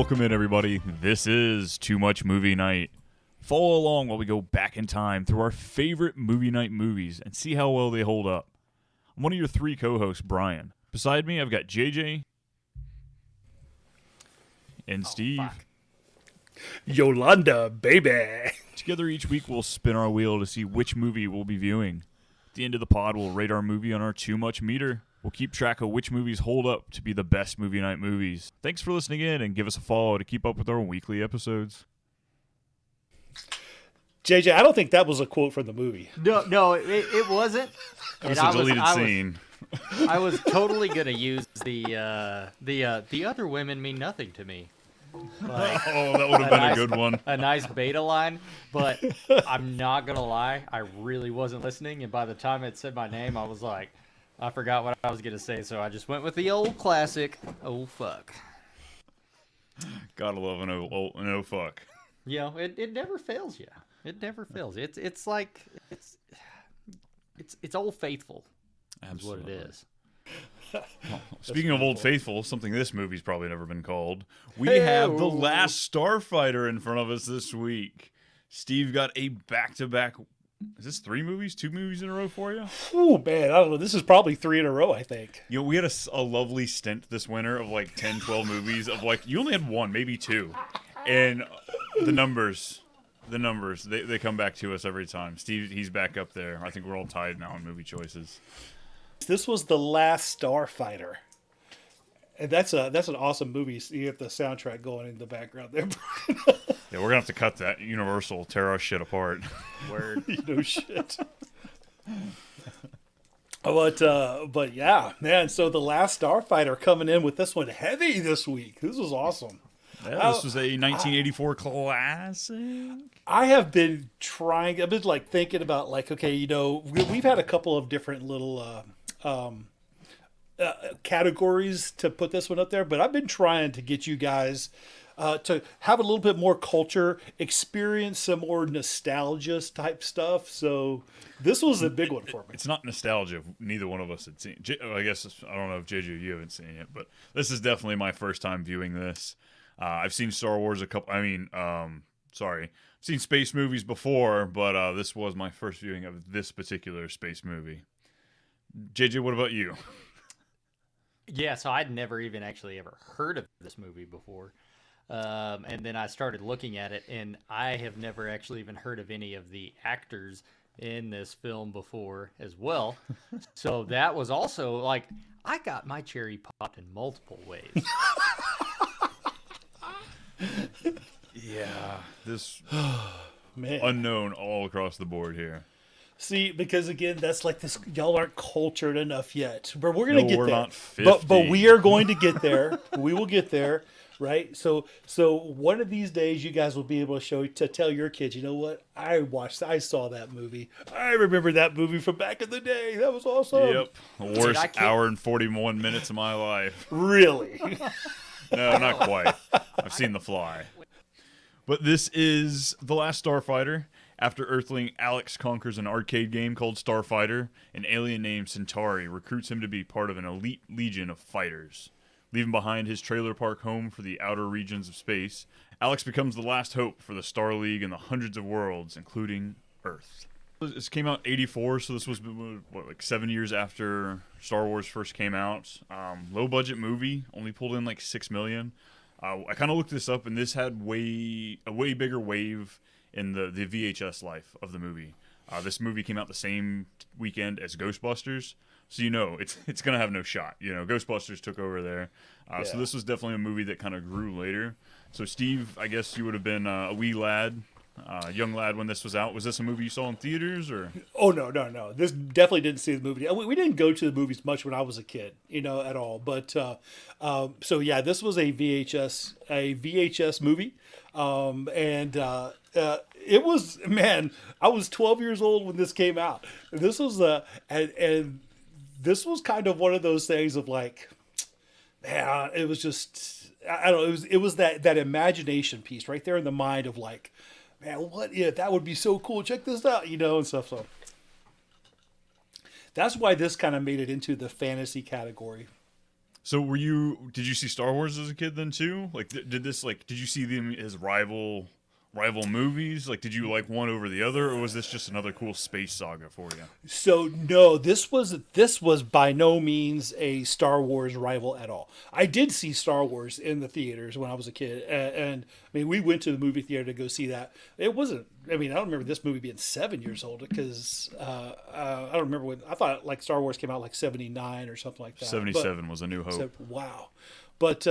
Welcome in, everybody. This is Too Much Movie Night. Follow along while we go back in time through our favorite movie night movies and see how well they hold up. I'm one of your three co-hosts, Brian. Beside me, I've got JJ and Steve. Fuck. Yolanda, baby. Together each week, we'll spin our wheel to see which movie we'll be viewing. At the end of the pod, we'll rate our movie on our Too Much meter. We'll keep track of which movies hold up to be the best movie night movies. Thanks for listening in, and give us a follow to keep up with our weekly episodes. JJ, I don't think that was a quote from the movie. No, it wasn't. It was a deleted scene. I was totally gonna use the other women mean nothing to me. Like, That would have been a good one. a nice beta line, but I'm not gonna lie, I really wasn't listening, and by the time it said my name, I was like, I forgot what I was gonna say, so I just went with the old classic. Oh fuck. Gotta love an oh fuck. You know, it never fails you. It never fails. It's like it's Old Faithful. Absolutely. Is what it is. Speaking of Old Faithful, something this movie's probably never been called. We have The Last Starfighter in front of us this week. Steve got a back-to-back. Is this 2 movies in a row for you? Oh, man, I don't know. This is probably 3 in a row, I think. You know, we had a lovely stint this winter of like 10, 12 movies of like, you only had 1, maybe 2. And the numbers, they come back to us every time. Steve, he's back up there. I think we're all tied now on movie choices. This was The Last Starfighter. And that's an awesome movie. You have the soundtrack going in the background there. Yeah, we're going to have to cut that. Universal, tear our shit apart. Word. No shit. But yeah, man. So The Last Starfighter coming in with this one heavy this week. This was awesome. Yeah, this was a 1984 classic. I've been like thinking about like, okay, we've had a couple of different little categories to put this one up there, but I've been trying to get you guys to have a little bit more culture, experience some more nostalgia type stuff. So this was a big one for me. It's not nostalgia. Neither one of us had seen. I guess I don't know if JJ, you haven't seen it, but this is definitely my first time viewing this. I've seen Star Wars I've seen space movies before, but this was my first viewing of this particular space movie. JJ, what about you? Yeah, so I'd never even actually ever heard of this movie before. And then I started looking at it, and I have never actually even heard of any of the actors in this film before as well. So that was also like, I got my cherry popped in multiple ways. Yeah, this Man. unknown all across the board here. See, because again, that's like this. Y'all aren't cultured enough yet, but we're gonna get we're there. not 50. But we are going to get there. We will get there, right? So one of these days, you guys will be able to tell your kids, you know what? I saw that movie. I remember that movie from back in the day. That was awesome. Yep, the worst hour and 41 minutes of my life. Really? No, not quite. I've seen The Fly. But this is The Last Starfighter. After Earthling Alex conquers an arcade game called Starfighter, an alien named Centauri recruits him to be part of an elite legion of fighters. Leaving behind his trailer park home for the outer regions of space, Alex becomes the last hope for the Star League and the hundreds of worlds, including Earth. This came out in 84, so this was like 7 years after Star Wars first came out. Low budget movie, only pulled in like $6 million. I kind of looked this up, and this had a way bigger wave in the VHS life of the movie. This movie came out the same weekend as Ghostbusters, so it's gonna have no shot. Ghostbusters took over there, so this was definitely a movie that kind of grew later. So Steve, I guess you would have been a wee lad. Young lad when this was out. Was this a movie you saw in theaters or? Oh no! This definitely didn't see the movie. We didn't go to the movies much when I was a kid, at all. But so yeah, this was a VHS movie, and it was, man. I was 12 years old when this came out. This was and this was kind of one of those things of like, man, it was just, I don't know. It was that imagination piece right there in the mind of like, man, what if that would be so cool? Check this out, and stuff. So that's why this kind of made it into the fantasy category. So did you see Star Wars as a kid then too? Like did you see them as rival movies? Like did you like one over the other, or was this just another cool space saga for you? So no, this was by no means a Star Wars rival at all. I did see Star Wars in the theaters when I was a kid, and I mean we went to the movie theater to go see that. It wasn't. I mean I don't remember this movie being 7 years old because I don't remember when. I thought like Star Wars came out like 79 or something like that. 77 was A New Hope. So, wow, but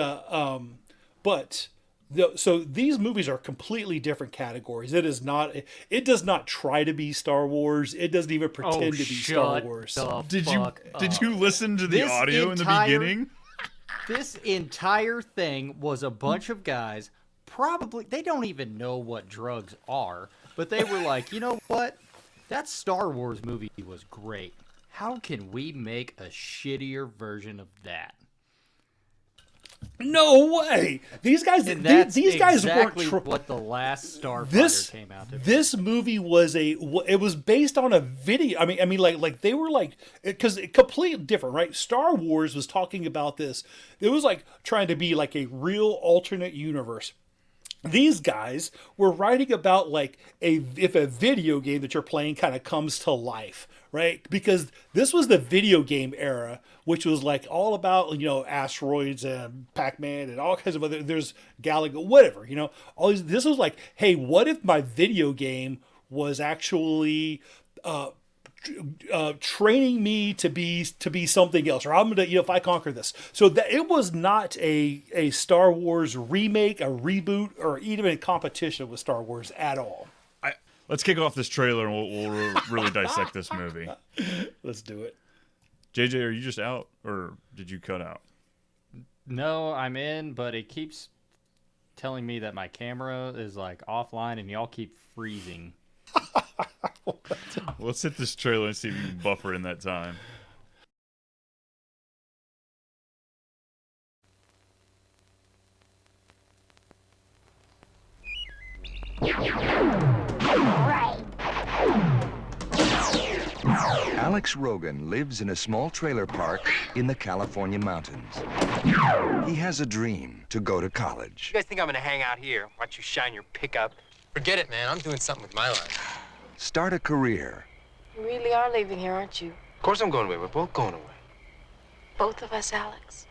so these movies are completely different categories. It is not. It does not try to be Star Wars. It doesn't even pretend to be Star Wars. Did you listen to the audio in the beginning? This entire thing was a bunch of guys. Probably they don't even know what drugs are, but they were like, you know what? That Star Wars movie was great. How can we make a shittier version of that? No way! These guys, these guys exactly weren't. What the Last Starfighter came out to be. This movie was it was based on a video. I mean, like they were like because completely different, right? Star Wars was talking about this. It was like trying to be like a real alternate universe. These guys were writing about like if a video game that you're playing kind of comes to life, right? Because this was the video game era, which was like all about, you know, asteroids and Pac-Man and all kinds of other, there's Galaga, whatever, you know, all these, this was like, hey, what if my video game was actually, training me to be something else, or I'm gonna, you know, if I conquer this. So that it was not a Star Wars remake, a reboot, or even a competition with Star Wars at all. Let's kick off this trailer and we'll really dissect this movie. Let's do it. JJ, are you just out, or did you cut out? No, I'm in, but it keeps telling me that my camera is like offline and y'all keep freezing. Let's hit this trailer and see if you can buffer in that time. Alex Rogan lives in a small trailer park in the California mountains. He has a dream to go to college. You guys think I'm gonna hang out here, watch you shine your pickup? Forget it, man. I'm doing something with my life. Start a career. You really are leaving here, aren't you? Of course I'm going away. We're both going away. Both of us, Alex.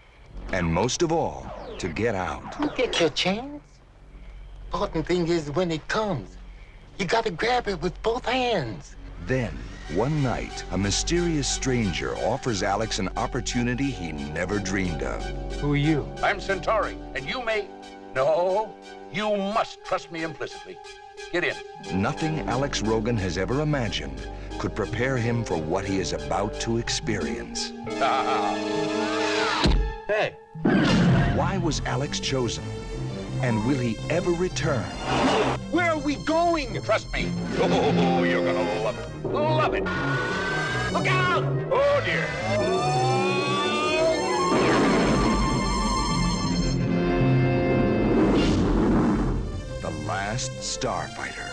And most of all, to get out. You get your chance. Important thing is when it comes, you gotta grab it with both hands. Then, one night, a mysterious stranger offers Alex an opportunity he never dreamed of. Who are you? I'm Centauri, and you may... No, you must trust me implicitly. Get in. Nothing Alex Rogan has ever imagined could prepare him for what he is about to experience. Hey. Why was Alex chosen? And will he ever return? Where are we going? Trust me. Oh, you're gonna love it. Love it. Look out! Oh, dear. The Last Starfighter.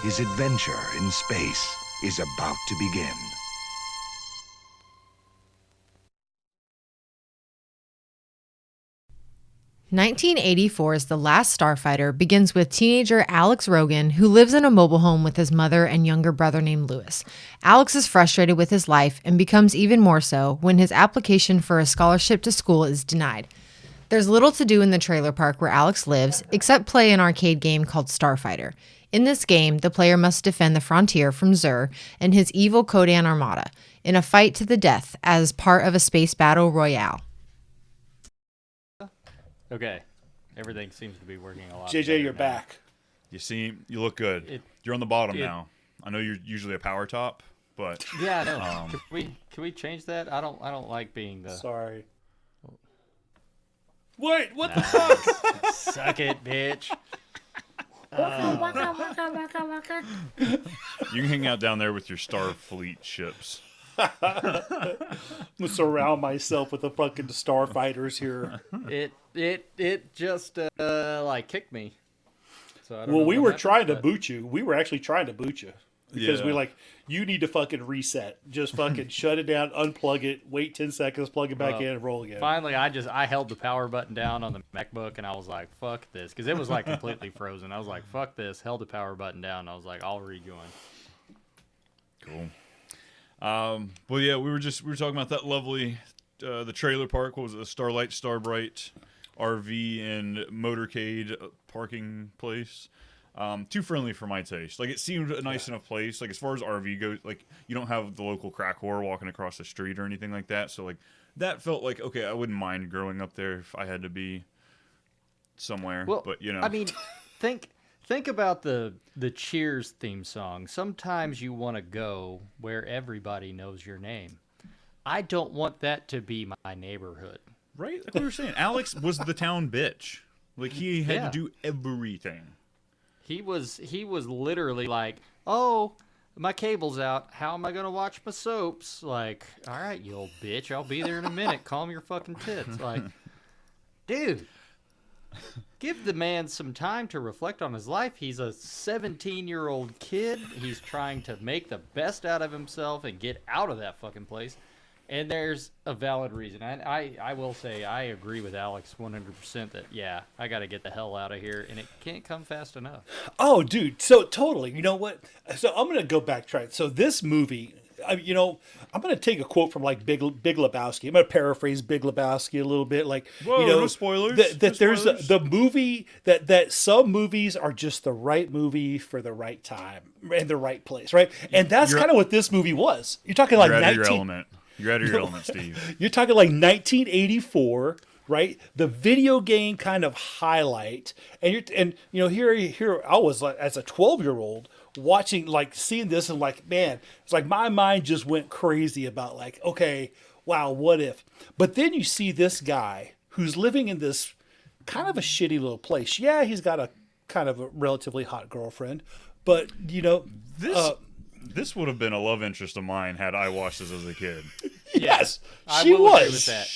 His adventure in space is about to begin. "1984's The Last Starfighter begins with teenager Alex Rogan, who lives in a mobile home with his mother and younger brother named Lewis. Alex is frustrated with his life and becomes even more so when his application for a scholarship to school is denied. There's little to do in the trailer park where Alex lives, except play an arcade game called Starfighter. In this game, the player must defend the frontier from Xur and his evil Kodan armada in a fight to the death as part of a space battle royale." Okay, everything seems to be working a lot. JJ, you're back. You look good. You're on the bottom now. I know you're usually a power top, but yeah, I know. Can we change that? I don't like being the. Sorry. Wait, what the fuck? Suck it, bitch. You can hang out down there with your Starfleet ships. I'm gonna surround myself with the fucking starfighters here. It just like kicked me. So I don't Well, know we what were happened, trying to but- boot you. We were actually trying to boot you. because Yeah. we're like, you need to fucking reset. Just fucking shut it down, unplug it, wait 10 seconds, plug it back in, and roll again. Finally, I held the power button down on the MacBook, and I was like, fuck this. Because it was like completely frozen. I was like, fuck this. Held the power button down. And I was like, I'll rejoin. Cool. Well, yeah, we were talking about that lovely, the trailer park. What was it? The Starbright RV and motorcade parking place. Too friendly for my taste. Like, it seemed a nice enough place. Like, as far as RV goes, like, you don't have the local crack whore walking across the street or anything like that. So, like, that felt like, okay, I wouldn't mind growing up there if I had to be somewhere. Well, but, you know. I mean, think about the Cheers theme song. Sometimes you want to go where everybody knows your name. I don't want that to be my neighborhood. Right? Like we were saying, Alex was the town bitch. Like, he had to do everything. He was literally like, oh, my cable's out. How am I going to watch my soaps? Like, all right, you old bitch. I'll be there in a minute. Calm your fucking tits. Like, dude, give the man some time to reflect on his life. He's a 17-year-old kid. He's trying to make the best out of himself and get out of that fucking place. And there's a valid reason. I will say I agree with Alex 100% that, yeah, I got to get the hell out of here, and it can't come fast enough. Oh, dude. So totally. You know what? So I'm going to go backtrack. So this movie, I'm going to take a quote from like Big Lebowski. I'm going to paraphrase Big Lebowski a little bit. Like, whoa, no spoilers. That there's the movie that some movies are just the right movie for the right time and the right place, right? And that's kind of what this movie was. You're talking like You're out of your element. You're out of your element, Steve. You're talking like 1984, right? The video game kind of highlight, and here I was like as a 12-year-old watching, like seeing this and like, man, it's like my mind just went crazy about like, okay, wow, what if? But then you see this guy who's living in this kind of a shitty little place. Yeah, he's got a kind of a relatively hot girlfriend, but this would have been a love interest of mine had I watched this as a kid. Yes, I she will agree was. with that.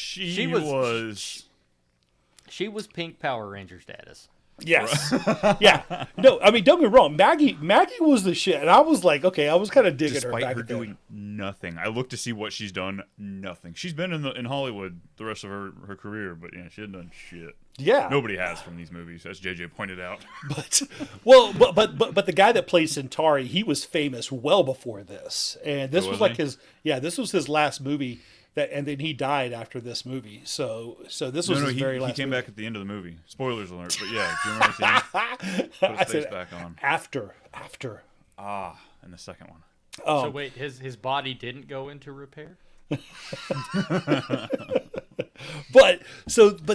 She was Pink Power Ranger status. Yes. Yeah. No, I mean, don't get me wrong. Maggie was the shit. And I was like, okay, I was kind of digging Despite her. her doing nothing. I looked to see what she's done. Nothing. She's been in Hollywood the rest of her career, but yeah, she hadn't done shit. Yeah. Nobody has from these movies, as JJ pointed out. But the guy that played Centauri, he was famous well before this. And this was like this was his last movie. And then he died after this movie. So this was his very last movie. He came back at the end of the movie. Spoilers alert. But yeah, do you remember seeing put his face back on? After. And the second one. So wait, his body didn't go into repair? But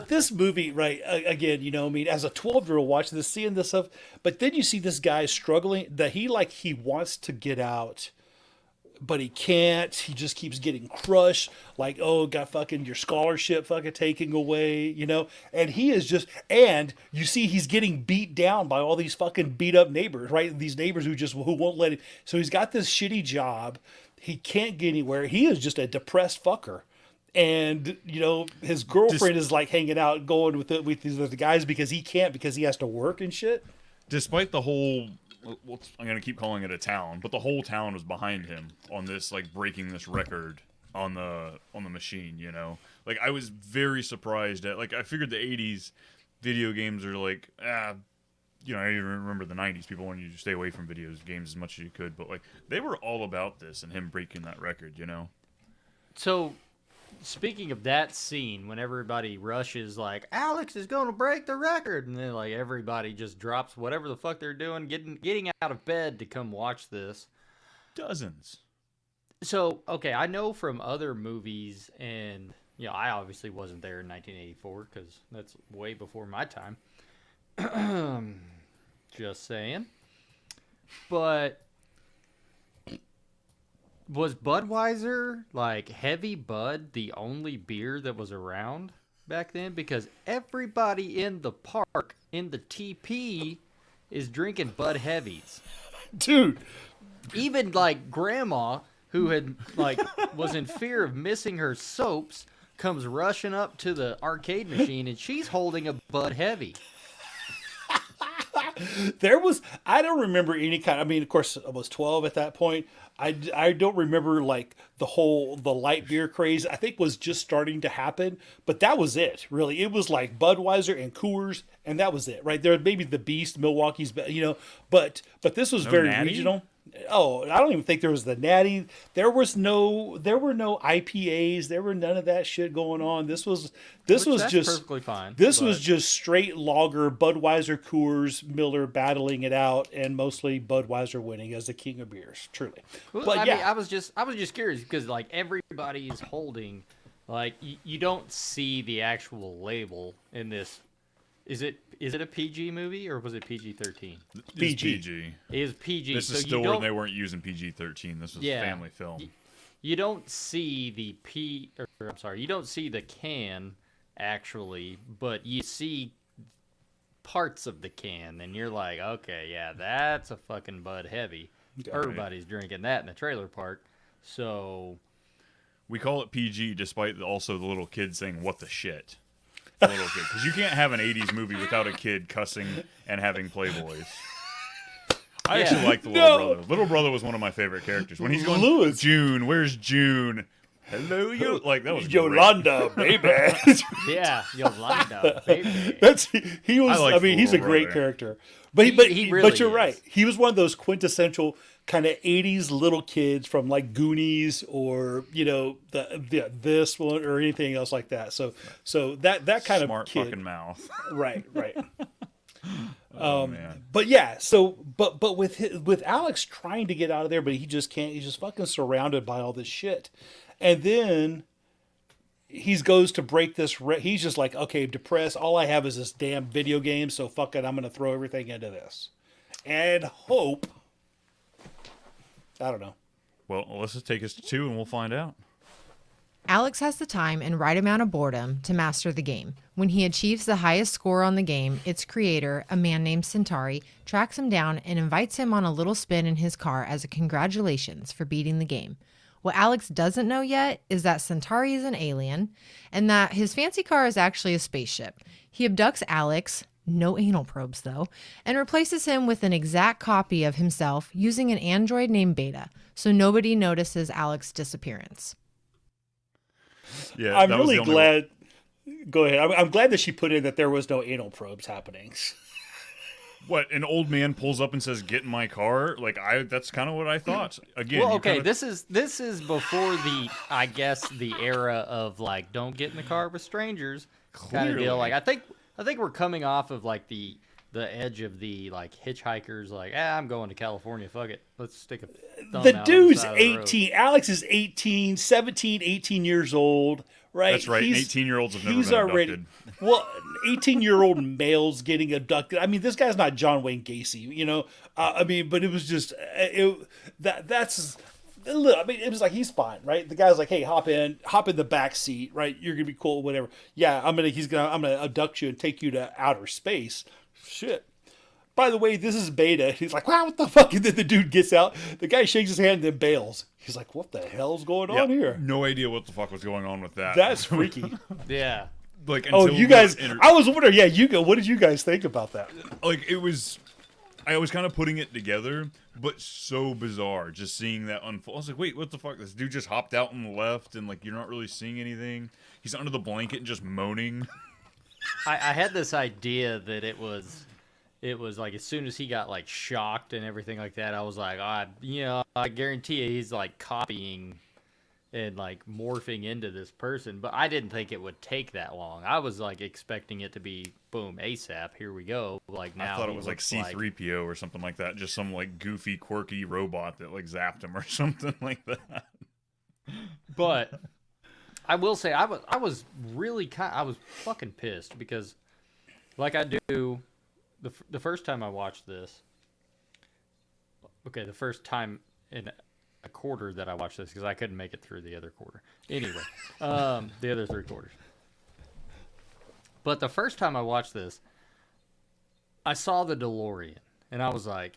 this movie, right, again, I mean, as a 12-year-old watching this, seeing this stuff, but then you see this guy struggling, that he wants to get out, but he can't. He just keeps getting crushed. Like, oh, got fucking your scholarship fucking taken away, And he is just, and you see he's getting beat down by all these fucking beat up neighbors, right? These neighbors who won't let him. So he's got this shitty job. He can't get anywhere. He is just a depressed fucker. And, his girlfriend is like hanging out, going with the guys because he has to work and shit. Despite the whole, I'm going to keep calling it a town, but the whole town was behind him on this, like, breaking this record on the machine, Like, I was very surprised at, like, I figured the 80s video games are like, I even remember the 90s, people wanted you to stay away from video games as much as you could, but, like, they were all about this and him breaking that record, So, speaking of that scene, when everybody rushes, like, Alex is going to break the record, and then, like, everybody just drops whatever the fuck they're doing, getting out of bed to come watch this. Dozens. So, okay, I know from other movies, and, I obviously wasn't there in 1984, because that's way before my time. Just saying. But was Budweiser, like, Heavy Bud, the only beer that was around back then? Because everybody in the park, in the TP, is drinking Bud Heavies. Dude. Even, like, Grandma, who had, like, was in fear of missing her soaps, comes rushing up to the arcade machine, and she's holding a Bud Heavy. I don't remember any kind. I mean, of course, I was 12 at that point. I don't remember like the light beer craze. I think was just starting to happen, but that was it. Really, it was like Budweiser and Coors, and that was it. Right there, maybe the Beast, Milwaukee's, but this was very Natty? regional. Oh, I don't even think there was the Natty. There were no IPAs. There were none of that shit going on. This was That's just perfectly fine. This was just straight lager, Budweiser, Coors, Miller battling it out, and mostly Budweiser winning as the king of beers. Truly, Well, but I yeah, mean, I was just curious because like everybody is holding, like you don't see the actual label in this. Is it a PG movie or was it PG-13? It's PG. It is PG. This is still when they weren't using PG-13. This was a family film. You don't see you don't see the can actually, but you see parts of the can, and you're like, okay, yeah, that's a fucking Bud Heavy. Everybody's drinking that in the trailer park, so we call it PG, despite also the little kid saying "what the shit." The little kid, because you can't have an '80s movie without a kid cussing and having Playboys. I actually like the little brother. Little brother was one of my favorite characters. When he's going, Lewis. June, where's June? Hello, you. Like that was Yolanda, baby. yeah, Yolanda, baby. He was. I mean, he's a great character. But he really but you're is. right. He was one of those quintessential kind of '80s little kids from like Goonies or this one or anything else like that. So that kind smart of kid. fucking mouth. Right. Man. But yeah, but with Alex trying to get out of there, but he just can't. He's just fucking surrounded by all this shit, and then he goes to break this. He's just like, okay, depressed. All I have is this damn video game, so fuck it. I'm gonna throw everything into this, and hope. I don't know. Well, Alyssa, take us to 2 and we'll find out. Alex has the time and right amount of boredom to master the game. When he achieves the highest score on the game, its creator, a man named Centauri, tracks him down and invites him on a little spin in his car as a congratulations for beating the game. What Alex doesn't know yet is that Centauri is an alien and that his fancy car is actually a spaceship. He abducts Alex, no anal probes though, and replaces him with an exact copy of himself using an android named Beta, so nobody notices Alex's disappearance. Yeah, I'm really glad. Go ahead. I'm glad that she put in that there was no anal probes happening. What, an old man pulls up and says, "Get in my car"? Like that's kind of what I thought. Again, well, okay, this is before I guess the era of like don't get in the car with strangers kind of deal. Like I think we're coming off of like the edge of the like hitchhikers. Like, I'm going to California. Fuck it, let's stick a thumb The out dude's on the side of the 18. Alex is 18, 17, 18 years old. Right, that's right. 18-year-olds have never been abducted. Well, 18-year-old males getting abducted. I mean, this guy's not John Wayne Gacy, I mean, but it was just that's. Look, I mean, it was like he's fine, right? The guy's like, "Hey, hop in the back seat, right? You're gonna be cool, whatever." Yeah, I'm gonna abduct you and take you to outer space. Shit. By the way, this is Beta. He's like, "Wow, what the fuck?" And then the dude gets out. The guy shakes his hand and then bails. He's like, "What the hell's going on here?" No idea what the fuck was going on with that. That's freaky. Yeah. Like, you guys. I was wondering. Yeah, you go. What did you guys think about that? Like, it was. I was kind of putting it together, but so bizarre just seeing that unfold. I was like, wait, what the fuck? This dude just hopped out on the left, and like you're not really seeing anything. He's under the blanket and just moaning. I had this idea that it was like as soon as he got like shocked and everything like that, I was like, I guarantee you he's like copying and like morphing into this person. But I didn't think it would take that long. I was like expecting it to be boom ASAP. Here we go. Like now, I thought it was like C-3PO or something like that, just some like goofy, quirky robot that like zapped him or something like that. But I will say I was really I was fucking pissed because, like I do, the first time I watched this. Okay, the first time in a quarter that I watched this because I couldn't make it through the other quarter. Anyway, the other 3 quarters. But the first time I watched this, I saw the DeLorean and I was like,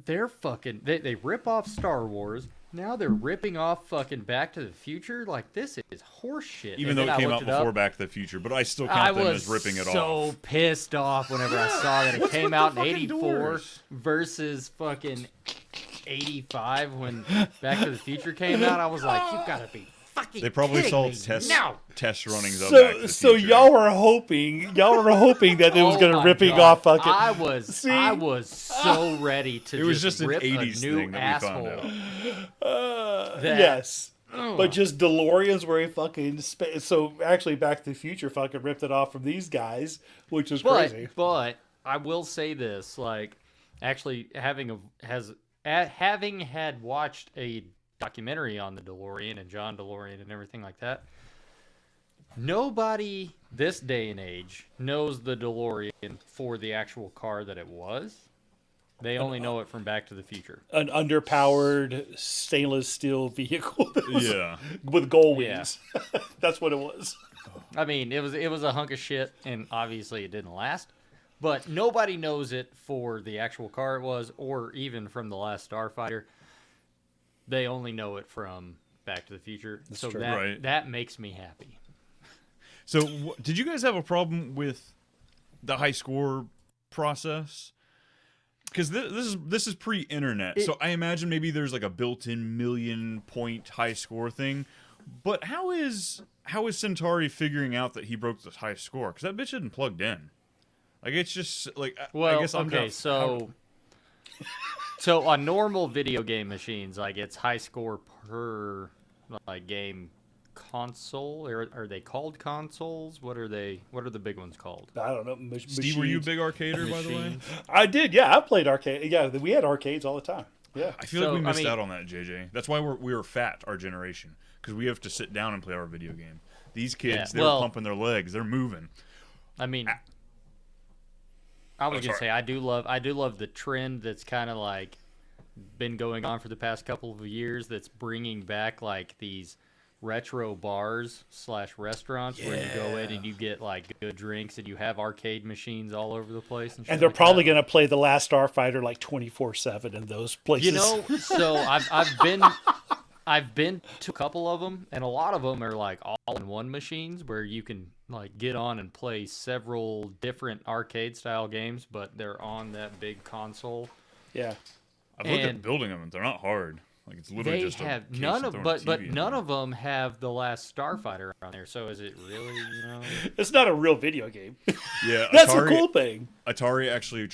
they're fucking. They rip off Star Wars. Now they're ripping off fucking Back to the Future. Like, this is horseshit. Even though it came out before Back to the Future, but I still count them as ripping it off. I was so pissed off whenever I saw that it came out in 84 versus fucking 85 when Back to the Future came out. I was like, you gotta be fucking They probably saw kidding me. test runnings of Back to the Future. So y'all were hoping that it was going to ripping off fucking. I was so ready to. It was just an rip 80s a new thing that asshole. we found out. Yes. But just DeLoreans were a fucking so actually Back to the Future fucking ripped it off from these guys, which is crazy. But I will say this, like, actually having had watched a documentary on the DeLorean and John DeLorean and everything like that, nobody this day and age knows the DeLorean for the actual car that it was. They only know it from Back to the Future. An underpowered stainless steel vehicle Yeah. with gold wings. Yeah. That's what it was. I mean, it was a hunk of shit, and obviously it didn't last. But nobody knows it for the actual car it was, or even from the Last Starfighter. They only know it from Back to the Future. That's so true. that makes me happy. So, did you guys have a problem with the high score process? Because this is pre-internet, so I imagine maybe there's like a built-in million-point high score thing. But how is Centauri figuring out that he broke this high score? Because that bitch isn't plugged in. Like, it's just like, well, I guess I'm okay. So on normal video game machines, like, it's high score per like game console. Or are they called consoles? What are the big ones called? I don't know. Steve, were you a big arcader, by the way? I did. Yeah, I played arcade. Yeah, we had arcades all the time. Yeah. I feel like we missed out on that, JJ. That's why we were fat, our generation, because we have to sit down and play our video game. These kids, they're pumping their legs, they're moving. I mean, I was gonna say I do love the trend that's kind of like been going on for the past couple of years. That's bringing back like these retro bars / restaurants where you go in and you get like good drinks and you have arcade machines all over the place. And they're probably going to play the Last Starfighter like 24/7 in those places. You know, so I've been to a couple of them, and a lot of them are like all-in-one machines where you can like get on and play several different arcade-style games, but they're on that big console. Yeah, I've looked at building them, and they're not hard. Like, it's literally they just have a none of, but none of them have the Last Starfighter on there. So is it really? You know, it's not a real video game. Yeah, that's a cool thing. Atari actually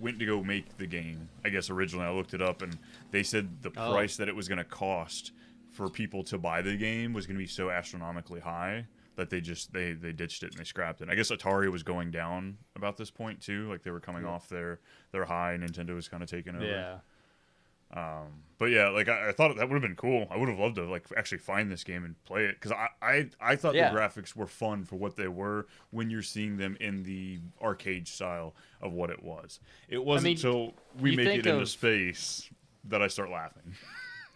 went to go make the game. I guess originally I looked it up, and they said the price that it was going to cost for people to buy the game was going to be so astronomically high that they ditched it and they scrapped it. I guess Atari was going down about this point too. Like, they were coming off their high. Nintendo was kind of taking over. Yeah. But yeah, like I thought that would have been cool. I would have loved to like actually find this game and play it, because I thought the graphics were fun for what they were when you're seeing them in the arcade style of what it was. It wasn't until we make it into space that I start laughing.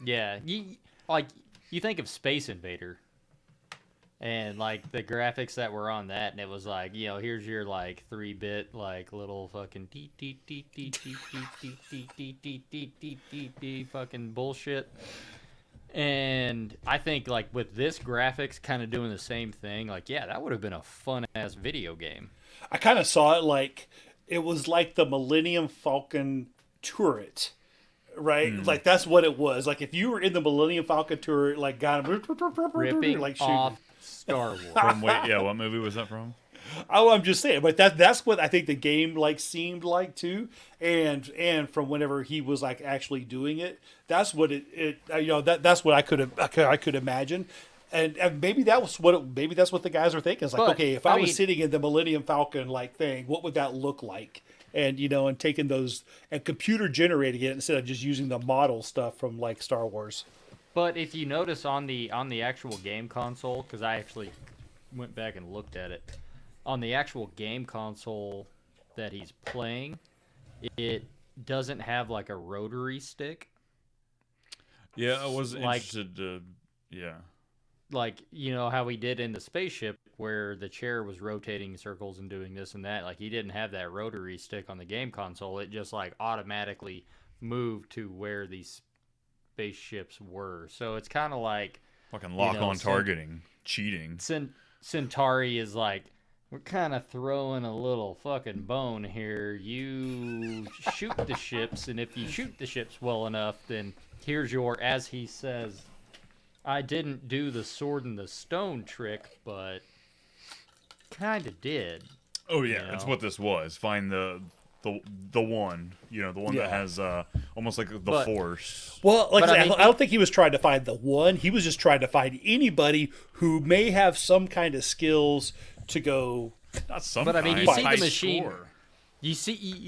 Yeah, you think of Space Invader. And like the graphics that were on that, and it was like, you know, here's your like 3-bit like little fucking fucking bullshit. And I think like with this graphics kind of doing the same thing, like, yeah, that would have been a fun ass video game. I kind of saw it like it was like the Millennium Falcon turret. Right, like that's what it was. Like if you were in the Millennium Falcon turret, like got ripping like off Star Wars. What movie was that from? Oh, I'm just saying, but that's what I think the game like seemed like too, and from whenever he was like actually doing it, that's what that's what I could imagine, and maybe that's what the guys are thinking. It's like, okay, if I was sitting in the Millennium Falcon like thing, what would that look like? And and taking those and computer generating it instead of just using the model stuff from like Star Wars. But if you notice on the actual game console, because I actually went back and looked at it, on the actual game console that he's playing, it doesn't have like a rotary stick. Yeah, I was interested to, like, you know how he did in the spaceship where the chair was rotating in circles and doing this and that. Like, he didn't have that rotary stick on the game console. It just like automatically moved to where these spaceships were. So it's kind of like Fucking lock on targeting, cheating. Centauri is like, we're kind of throwing a little fucking bone here. You shoot the ships, and if you shoot the ships well enough, then here's your, as he says, I didn't do the sword and the stone trick, but kind of did. Oh yeah, that's what this was. Find the one, the one that has almost like the Force. Well, like I don't think he was trying to find the one. He was just trying to find anybody who may have some kind of skills to go. Not some. But I mean, you see the machine. Score. You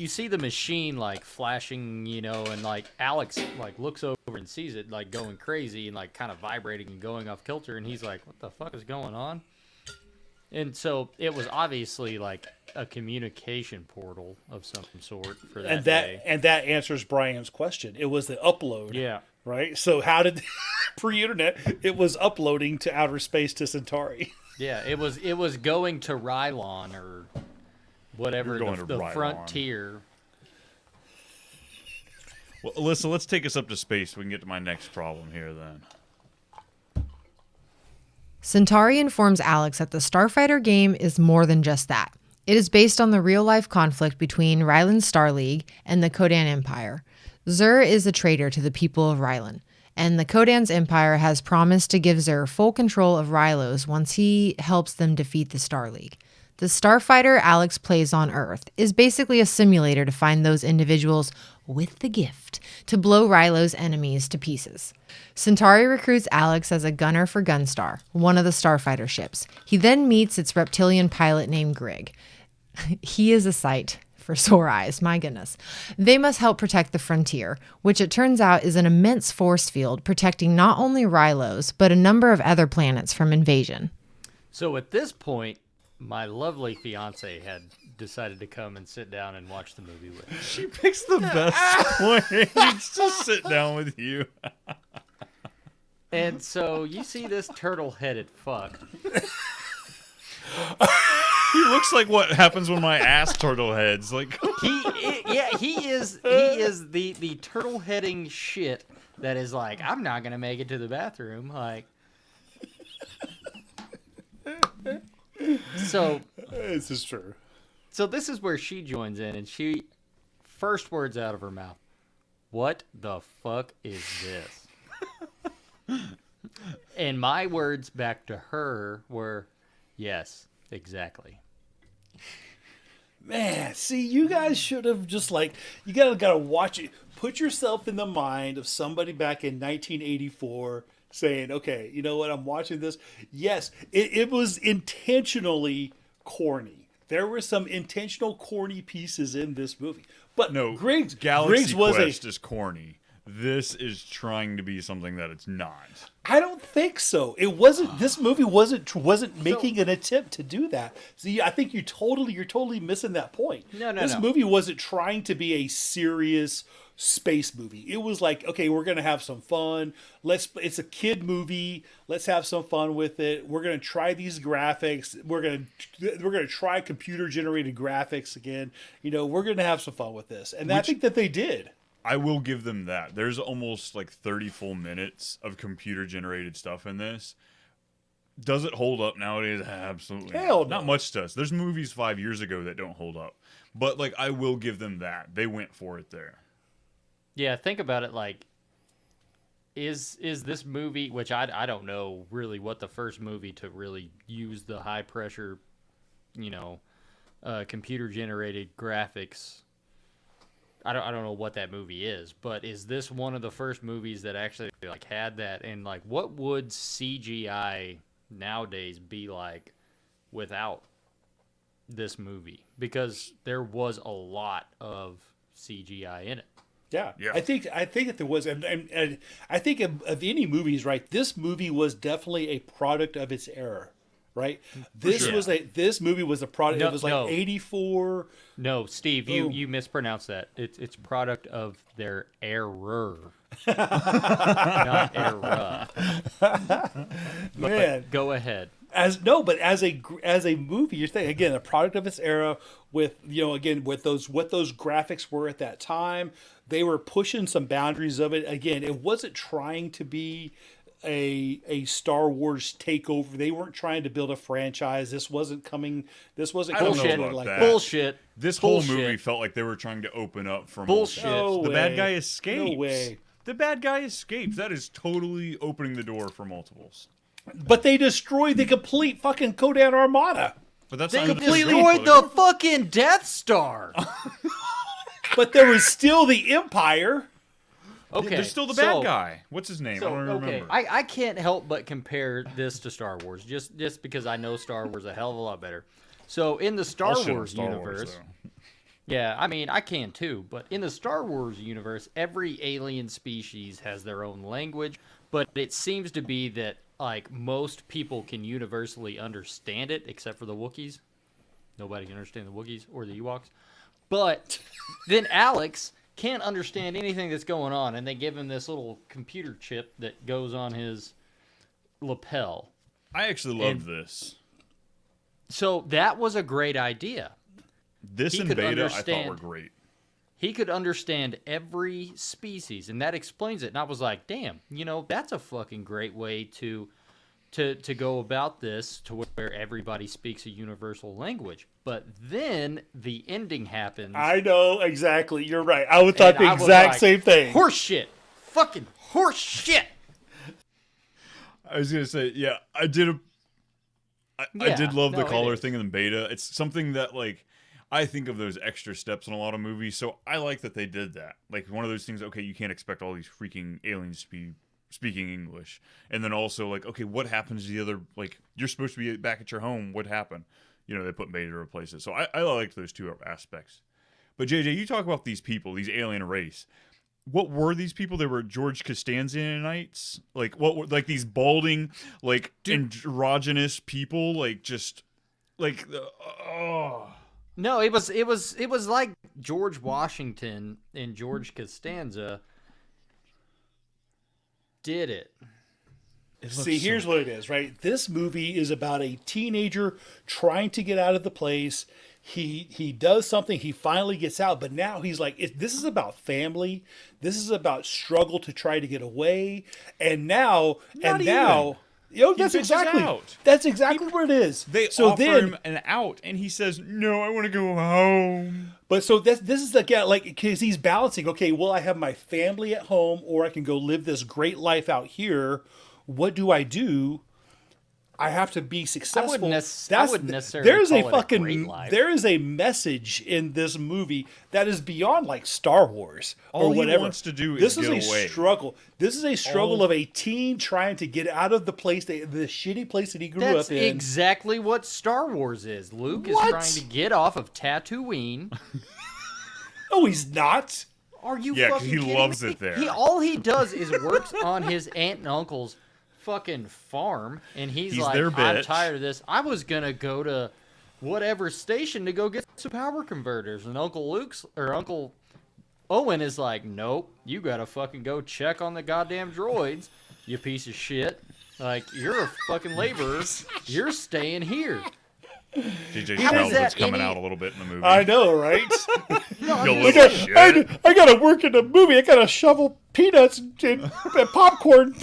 see the machine like flashing, and like Alex like looks over and sees it like going crazy and like kind of vibrating and going off kilter, and he's like, "What the fuck is going on?" And so it was obviously like a communication portal of some sort for that day. And that answers Brian's question. It was the upload. Yeah. Right? So how did pre-internet it was uploading to outer space to Centauri. Yeah, it was going to Rylon or whatever the frontier. Well, Alyssa, let's take us up to space so we can get to my next problem here then. Centauri informs Alex that the Starfighter game is more than just that. It is based on the real-life conflict between Rylan's Star League and the Kodan Empire. Zur is a traitor to the people of Rylan, and the Kodan's empire has promised to give Zur full control of Rylos once he helps them defeat the Star League. The Starfighter Alex plays on Earth is basically a simulator to find those individuals with the gift to blow Rylo's enemies to pieces. Centauri recruits Alex as a gunner for Gunstar, one of the Starfighter ships. He then meets its reptilian pilot named Grig. He is a sight for sore eyes, my goodness. They must help protect the frontier, which it turns out is an immense force field protecting not only Rylos, but a number of other planets from invasion. So at this point, my lovely fiance had decided to come and sit down and watch the movie with me. She picks the best points to sit down with you. And so you see this turtle-headed fuck. He looks like what happens when my ass turtle heads. Like he is the turtle-heading shit that is like, I'm not gonna make it to the bathroom. Like, so This is true. So this is where she joins in, and she first words out of her mouth, "What the fuck is this?" And my words back to her were, "Yes, exactly." Man, see, you guys should have just you gotta watch it. Put yourself in the mind of somebody back in 1984 saying, "Okay, you know what? I'm watching this." Yes, it was intentionally corny. There were some intentional corny pieces in this movie, but no, Griggs Galaxy was Quest is corny. This is trying to be something that it's not. I don't think so. It wasn't. This movie wasn't making an attempt to do that. See, I think you're totally missing that point. This movie wasn't trying to be a serious space movie. It was like, okay, we're gonna have some fun. It's a kid movie. Let's have some fun with it. We're gonna try these graphics. We're gonna try computer generated graphics again. We're gonna have some fun with this, and I think that they did. I will give them that. There's almost like 30 full minutes of computer generated stuff in this. Does it hold up nowadays? Absolutely. Hell no. Not much does. There's movies 5 years ago that don't hold up. But I will give them that. They went for it there. Yeah, think about it. Is this movie, which I don't know really what the first movie to really use the high pressure, computer generated graphics. I don't know what that movie is, but is this one of the first movies that actually had that? And what would CGI nowadays be like without this movie? Because there was a lot of CGI in it. Yeah. I think that there was, and I think of any movies, right? This movie was definitely a product of its era, right? This movie was a product. No, it was 84. No, Steve, you mispronounced that. It's product of their error, not era. Man, go ahead. but as a movie, you're saying again a product of its era with again with those what those graphics were at that time. They were pushing some boundaries of it. Again, it wasn't trying to be a Star Wars takeover. They weren't trying to build a franchise. This wasn't coming. This wasn't I don't coming know about like that. Bullshit. This whole movie felt like they were trying to open up for Bullshit. multiples. No The bad way. guy escapes. No way. The bad guy escapes. That is totally opening the door for multiples. But they destroyed the complete fucking Kodan Armada. But that's They not completely the destroyed the fucking Death Star. But there was still the Empire. Okay, There's still the bad guy. What's his name? I don't remember. I can't help but compare this to Star Wars, just because I know Star Wars a hell of a lot better. So in the Star I'll shit on Wars Star universe, though. yeah, I mean I can too, but in the Star Wars universe, every alien species has their own language, but it seems to be that like most people can universally understand it, except for the Wookiees. Nobody can understand the Wookiees or the Ewoks. But then Alex can't understand anything that's going on, and they give him this little computer chip that goes on his lapel. I actually love this. So that was a great idea. This and Beta I thought were great. He could understand every species, and that explains it. And I was like, damn, that's a fucking great way to go about this, to where everybody speaks a universal language. But then the ending happens. I know, exactly. You're right. I would thought the was exact like, same thing. Horse shit. Fucking horse shit. I was gonna say, yeah, I did love the collar thing in the Beta. It's something that like I think of those extra steps in a lot of movies, so I like that they did that. Like one of those things, okay, you can't expect all these freaking aliens to be speaking English. And then also like, okay, what happens to the other, like you're supposed to be back at your home, what happened? They put Beta to replace it. So I liked those two aspects. But JJ, you talk about these people, these alien race. What were these people? They were George Costanzanites? Like what were like these balding, like androgynous people, like just like No, it was like George Washington and George Costanza did it. See, here's what it is, right? This movie is about a teenager trying to get out of the place. He does something, he finally gets out, but now he's like, this is about family. This is about struggle to try to get away. And now, that's exactly what it is. They offer him an out, and he says, "No, I want to go home." But so this is the guy, like, because he's balancing. Okay, well, I have my family at home, or I can go live this great life out here. What do I do? I have to be successful. I wouldn't necessarily there is call a it fucking a great life. there is a message in this movie that is beyond like Star Wars All or whatever. He wants to do this is is get away. Struggle. This is a struggle of a teen trying to get out of the place, the shitty place that he grew That's up in. exactly what Star Wars is. Luke is trying to get off of Tatooine. No, he's not. Are you Yeah, 'cause fucking he kidding loves me? it there. All he does is works on his aunt and uncle's fucking farm, and he's like, their I'm bitch. tired of this. I was gonna go to whatever station to go get some power converters, and Uncle Owen is like, nope, you gotta fucking go check on the goddamn droids, you piece of shit. Like, you're a fucking laborer. You're staying here. JJ How is Stroud that was coming any- out a little bit in the movie. I know, right? You little shit. I gotta work in the movie. I gotta shovel peanuts and popcorn.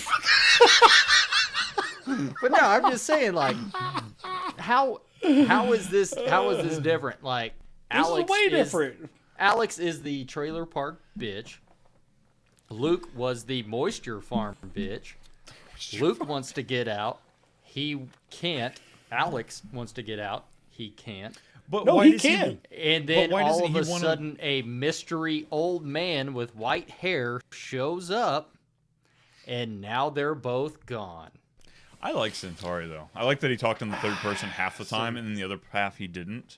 But no, I'm just saying, like, how is this different? Like, This is way different. Alex is the trailer park bitch. Luke was the moisture farm bitch. Luke wants to get out. He can't. Alex wants to get out. He can't. But No, why he does can. And then why all doesn't of he a wanna- sudden, a mystery old man with white hair shows up, and now they're both gone. I like Centauri though. I like that he talked in the third person half the time, and then the other half he didn't.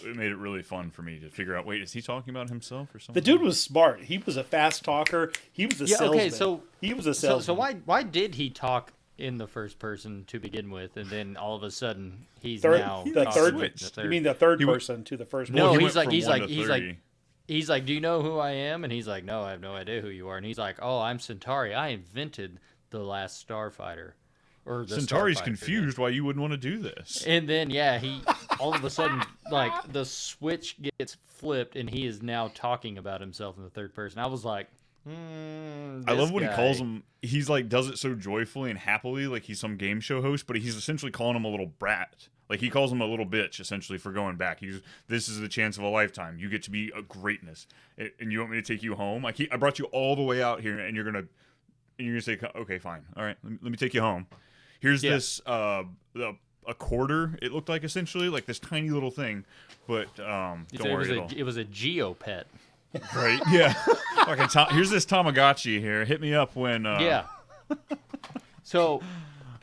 It made it really fun for me to figure out. Wait, is he talking about himself or something? The dude was smart. He was a fast talker. He was a salesman. Okay, so he was a salesman. So why did he talk in the first person to begin with, and then all of a sudden he's now the talking third. with the third? You mean the third He went- person to the first? No, person? he he's went like from he's 1 like to he's 30. like he's like, do you know who I am? And he's like, no, I have no idea who you are. And he's like, oh, I'm Centauri. I invented the Last Starfighter. or the Centauri's Starfighter confused why you wouldn't want to do this. And then, yeah, he all of a sudden, like, the switch gets flipped, and he is now talking about himself in the third person. I was like, I love when he calls him. He's like does it so joyfully and happily, like he's some game show host, but he's essentially calling him a little brat. Like he calls him a little bitch, essentially, for going back. This is the chance of a lifetime. You get to be a greatness, and you want me to take you home? Like I brought you all the way out here, and you're gonna say, okay, fine, all right, let me take you home. Here's this a quarter. It looked like essentially like this tiny little thing, but don't worry. It was a Geopet. Right? Yeah. Here's this Tamagotchi here. Hit me up when. Yeah. So,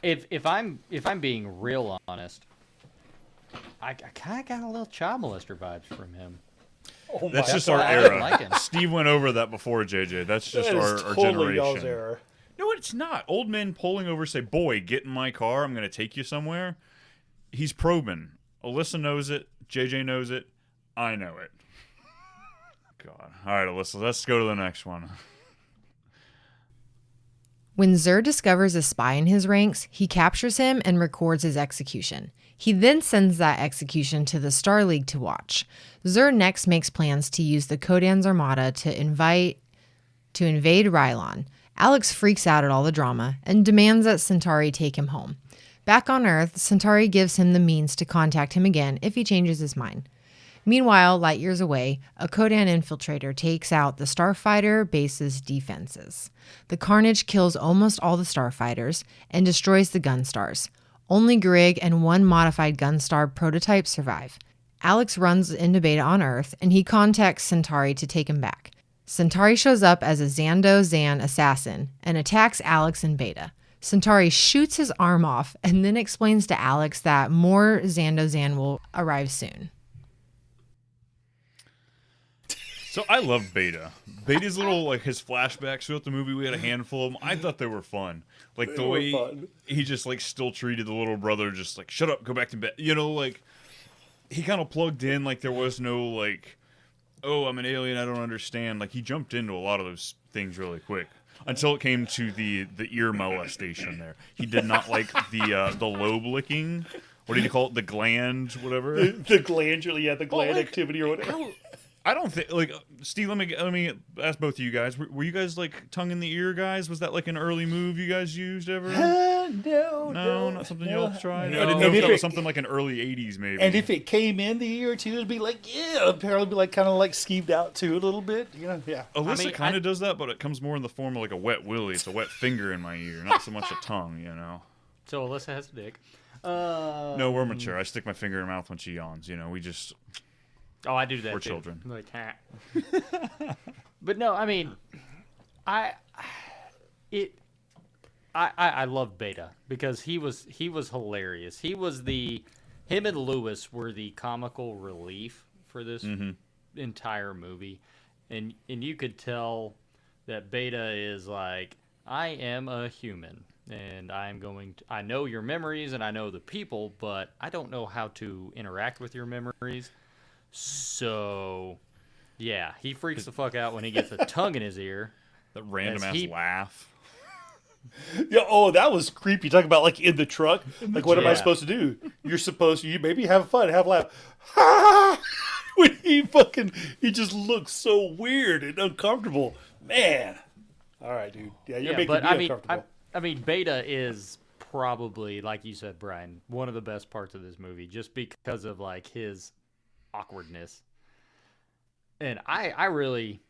if I'm being real honest, I kind of got a little child molester vibes from him. Oh That's my just God. our I didn't era. like him. Steve went over that before, JJ. That's just That our is totally y'all's generation. era. No, it's not. Old men pulling over say, "Boy, get in my car. I'm going to take you somewhere." He's probing. Alyssa knows it. JJ knows it. I know it. God. All right, Alyssa, let's go to the next one. When Zur discovers a spy in his ranks, he captures him and records his execution. He then sends that execution to the Star League to watch. Zur next makes plans to use the Kodan's armada to invade Rylon. Alex freaks out at all the drama and demands that Centauri take him home. Back on Earth, Centauri gives him the means to contact him again if he changes his mind. Meanwhile, light years away, a Kodan infiltrator takes out the Starfighter base's defenses. The carnage kills almost all the Starfighters and destroys the Gunstars. Only Grig and one modified Gunstar prototype survive. Alex runs into Beta on Earth, and he contacts Centauri to take him back. Centauri shows up as a Xando Xan assassin and attacks Alex and Beta. Centauri shoots his arm off and then explains to Alex that more Xando Xan will arrive soon. So I love Beta. Beta's little, like, his flashbacks throughout the movie, we had a handful of them. I thought they were fun. Like, the way he just, like, still treated the little brother, just like, shut up, go back to bed. You know, like, he kind of plugged in, like, there was no, like, oh, I'm an alien, I don't understand. Like, he jumped into a lot of those things really quick. Until it came to the ear molestation there. He did not like the lobe licking. What did you call it? The gland, whatever? The glandular, the gland activity or whatever. I don't think, like, Steve, let me ask both of you guys. Were you guys, like, tongue in the ear guys? Was that, like, an early move you guys used ever? No, not something you all tried? No. I didn't know if that was something like an early 80s, maybe. And if it came in the ear, too, it'd be like, apparently be, like, kind of, like, skeeved out, too, a little bit. You know, yeah. Alyssa kind of does that, but it comes more in the form of, like, a wet willy. It's a wet finger in my ear, not so much a tongue, you know? So Alyssa has a dick. No, we're mature. I stick my finger in her mouth when she yawns, you know? We just... Oh, I do that. We're too. children. Like, but no, I mean, I love Beta because he was hilarious. Him and Lewis were the comical relief for this entire movie, and you could tell that Beta is like, I am a human. And I know your memories and I know the people, but I don't know how to interact with your memories. So, yeah, he freaks the fuck out when he gets a tongue in his ear. That random ass laugh. Yeah, that was creepy. Talk about, like, in the truck. Like, what am I supposed to do? You're supposed to maybe have fun, have a laugh. When he just looks so weird and uncomfortable. Man. All right, dude. Yeah, you're making me uncomfortable. I mean, Beta is probably, like you said, Brian, one of the best parts of this movie, just because of, like, his awkwardness. And I really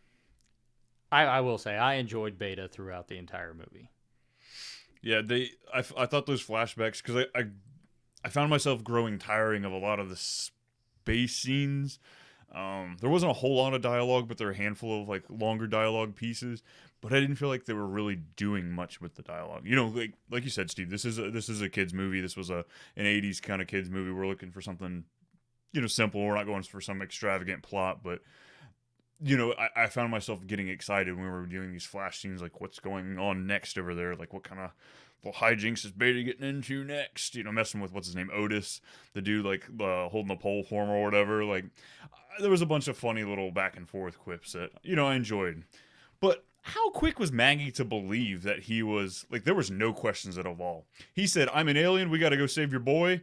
will say I enjoyed Beta throughout the entire movie. Yeah, I thought those flashbacks, because I found myself growing tiring of a lot of the space scenes. There wasn't a whole lot of dialogue, but there were a handful of, like, longer dialogue pieces. But I didn't feel like they were really doing much with the dialogue. You know, like you said, Steve, this is a kids movie. This was an 80s kind of kids movie. We're looking for something, you know, simple. We're not going for some extravagant plot, but, you know, I found myself getting excited when we were doing these flash scenes, like, what's going on next over there? Like, what kind of little hijinks is Beta getting into next? You know, messing with, what's his name, Otis, the dude, like, holding the pole for him or whatever. Like, there was a bunch of funny little back and forth quips that, you know, I enjoyed. But how quick was Maggie to believe that he was, like, there was no questions at all. He said, I'm an alien, we got to go save your boy.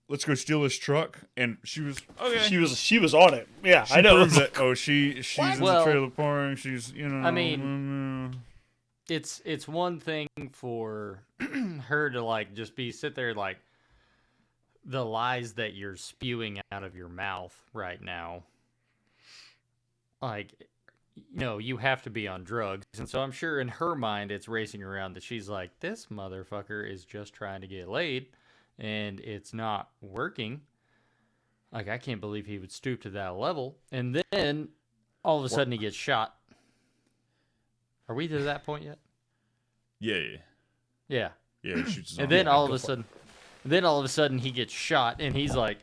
Let's go steal his truck. And she was, okay. She was on it. Yeah, She I know. proved that, she's in the trailer park. She's, I mean, it's one thing for her to, like, just sit there, like, the lies that you're spewing out of your mouth right now, like, you know, you have to be on drugs. And so I'm sure in her mind it's racing around that she's like, this motherfucker is just trying to get laid and it's not working. Like, I can't believe he would stoop to that level. And then all of a sudden he gets shot. Are we to that point yet? Yeah. Yeah. Yeah, he shoots his And arm. then all of a sudden he gets shot and he's like,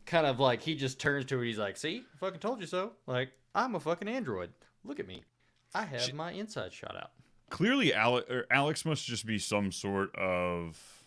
kind of like, he just turns to her. He's like, see, I fucking told you so. Like, I'm a fucking android. Look at me. I have my inside shot out. Clearly, Alex must just be some sort of...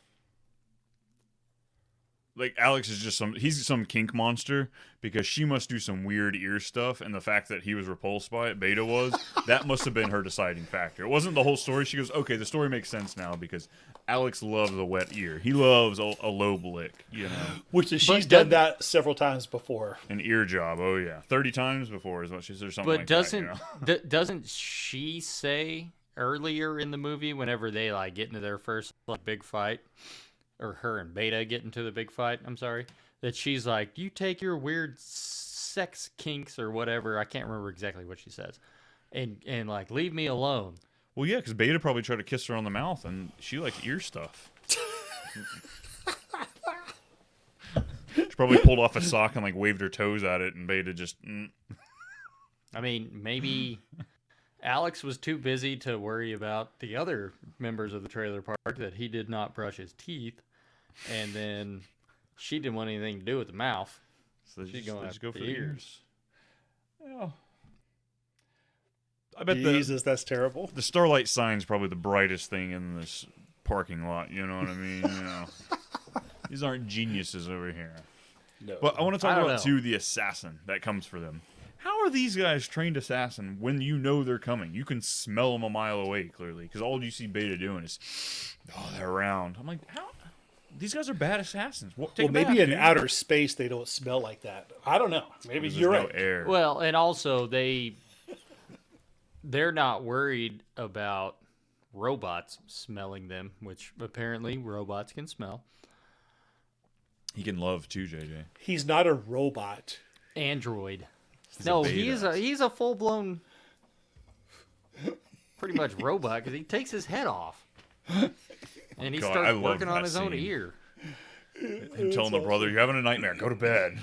Like, Alex is just he's some kink monster, because she must do some weird ear stuff, and the fact that he was repulsed by it, Beta was, that must have been her deciding factor. It wasn't the whole story. She goes, okay, the story makes sense now, because Alex loves a wet ear. He loves a lobe lick, you know. Which she's done that several times before. An ear job, oh yeah. 30 times before is what she said, or something like that. But doesn't she say earlier in the movie, whenever they, like, get into their first, like, big fight, or her and Beta get into the big fight, I'm sorry, that she's like, you take your weird sex kinks or whatever, I can't remember exactly what she says, and like, leave me alone. Well, yeah, because Beta probably tried to kiss her on the mouth, and she liked ear stuff. She probably pulled off a sock and, like, waved her toes at it, and Beta just... I mean, maybe Alex was too busy to worry about the other members of the trailer park, that he did not brush his teeth, and then she didn't want anything to do with the mouth. So she's going just go for the ears. Yeah. I bet Jesus, that's terrible. The Starlight sign's probably the brightest thing in this parking lot. You know what I mean? You know, these aren't geniuses over here. No. But I want to talk about too the assassin that comes for them. How are these guys trained assassin when you know they're coming? You can smell them a mile away, clearly, because all you see Beta doing is, they're around. I'm like, how? These guys are bad assassins. Well, maybe in outer space they don't smell like that. I don't know. Maybe you're right. Air. Well, and also they're not worried about robots smelling them, which apparently robots can smell. He can love too, JJ. He's not a robot. Android. He's he's a full blown, pretty much robot, because he takes his head off, and he starts working on his own ear. Him telling the brother, "You're having a nightmare. Go to bed."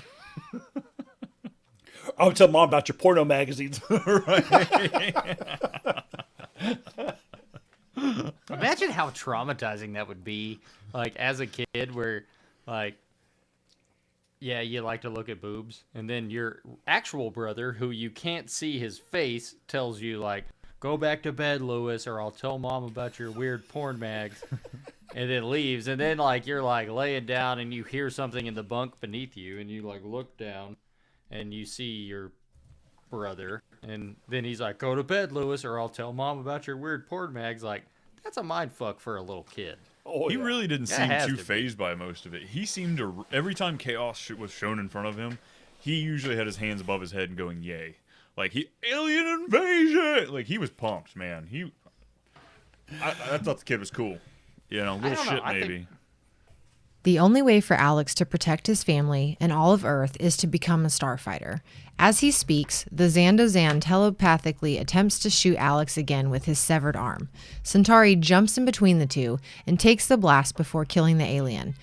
I'll tell Mom about your porno magazines. Imagine how traumatizing that would be, like, as a kid, where, like, yeah, you like to look at boobs, and then your actual brother, who you can't see his face, tells you, like, go back to bed, Lewis, or I'll tell Mom about your weird porn mags, and then leaves. And then, like, you're, like, laying down, and you hear something in the bunk beneath you, and you, like, look down, and you see your brother, and then he's like, go to bed, Lewis, or I'll tell Mom about your weird porn mags. Like, that's a mind fuck for a little kid. Oh, he really didn't seem too fazed by most of it. He seemed to, every time chaos was shown in front of him, he usually had his hands above his head and going, yay. Like, alien invasion! Like, he was pumped, man. I thought the kid was cool. You know, little shit maybe. The only way for Alex to protect his family and all of Earth is to become a starfighter. As he speaks, the Zandozan telepathically attempts to shoot Alex again with his severed arm. Centauri jumps in between the two and takes the blast before killing the alien.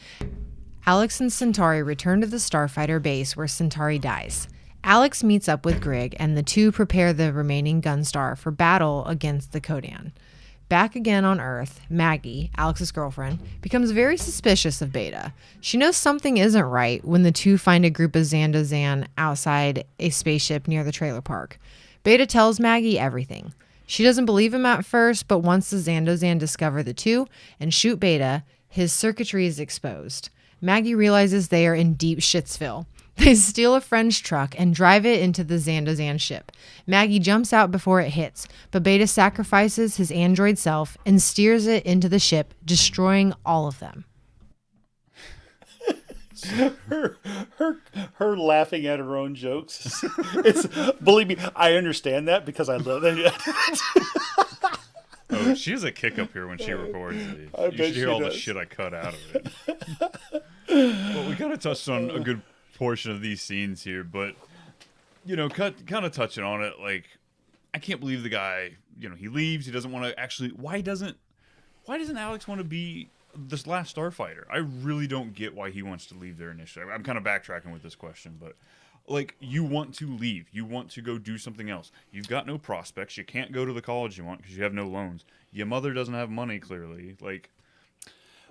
Alex and Centauri return to the starfighter base where Centauri dies. Alex meets up with Grigg, and the two prepare the remaining Gunstar for battle against the Kodan. Back again on Earth, Maggie, Alex's girlfriend, becomes very suspicious of Beta. She knows something isn't right when the two find a group of Zandozan outside a spaceship near the trailer park. Beta tells Maggie everything. She doesn't believe him at first, but once the Zandozan discover the two and shoot Beta, his circuitry is exposed. Maggie realizes they are in deep Shitsville. They steal a friend's truck and drive it into the Zandazan ship. Maggie jumps out before it hits, but Beta sacrifices his android self and steers it into the ship, destroying all of them. Her laughing at her own jokes. Believe me, I understand that because I love that. Oh, she has a kick up here when she records these. You should hear all the shit I cut out of it. Well, we kind of touched on a good portion of these scenes here, but kind of touching on it, like, I can't believe the guy, he leaves. He doesn't want to actually. Why doesn't Alex want to be this Last Starfighter? I really don't get why he wants to leave there initially. I'm kind of backtracking with this question, but like, you want to leave. You want to go do something else. You've got no prospects. You can't go to the college you want because you have no loans. Your mother doesn't have money, clearly. Like,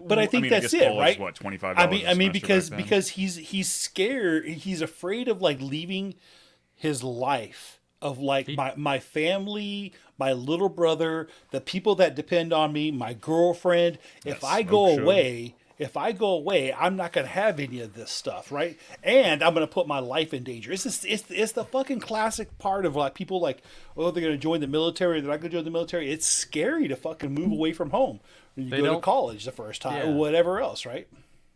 but I think that's it, right? What, $25? I mean, because he's scared. He's afraid of like leaving his life, of like my family, my little brother, the people that depend on me, my girlfriend. If I go away, I'm not going to have any of this stuff, right? And I'm going to put my life in danger. It's the fucking classic part of like people like, oh, they're going to join the military. They're not going to join the military. It's scary to fucking move away from home. You go to college the first time or whatever else, right?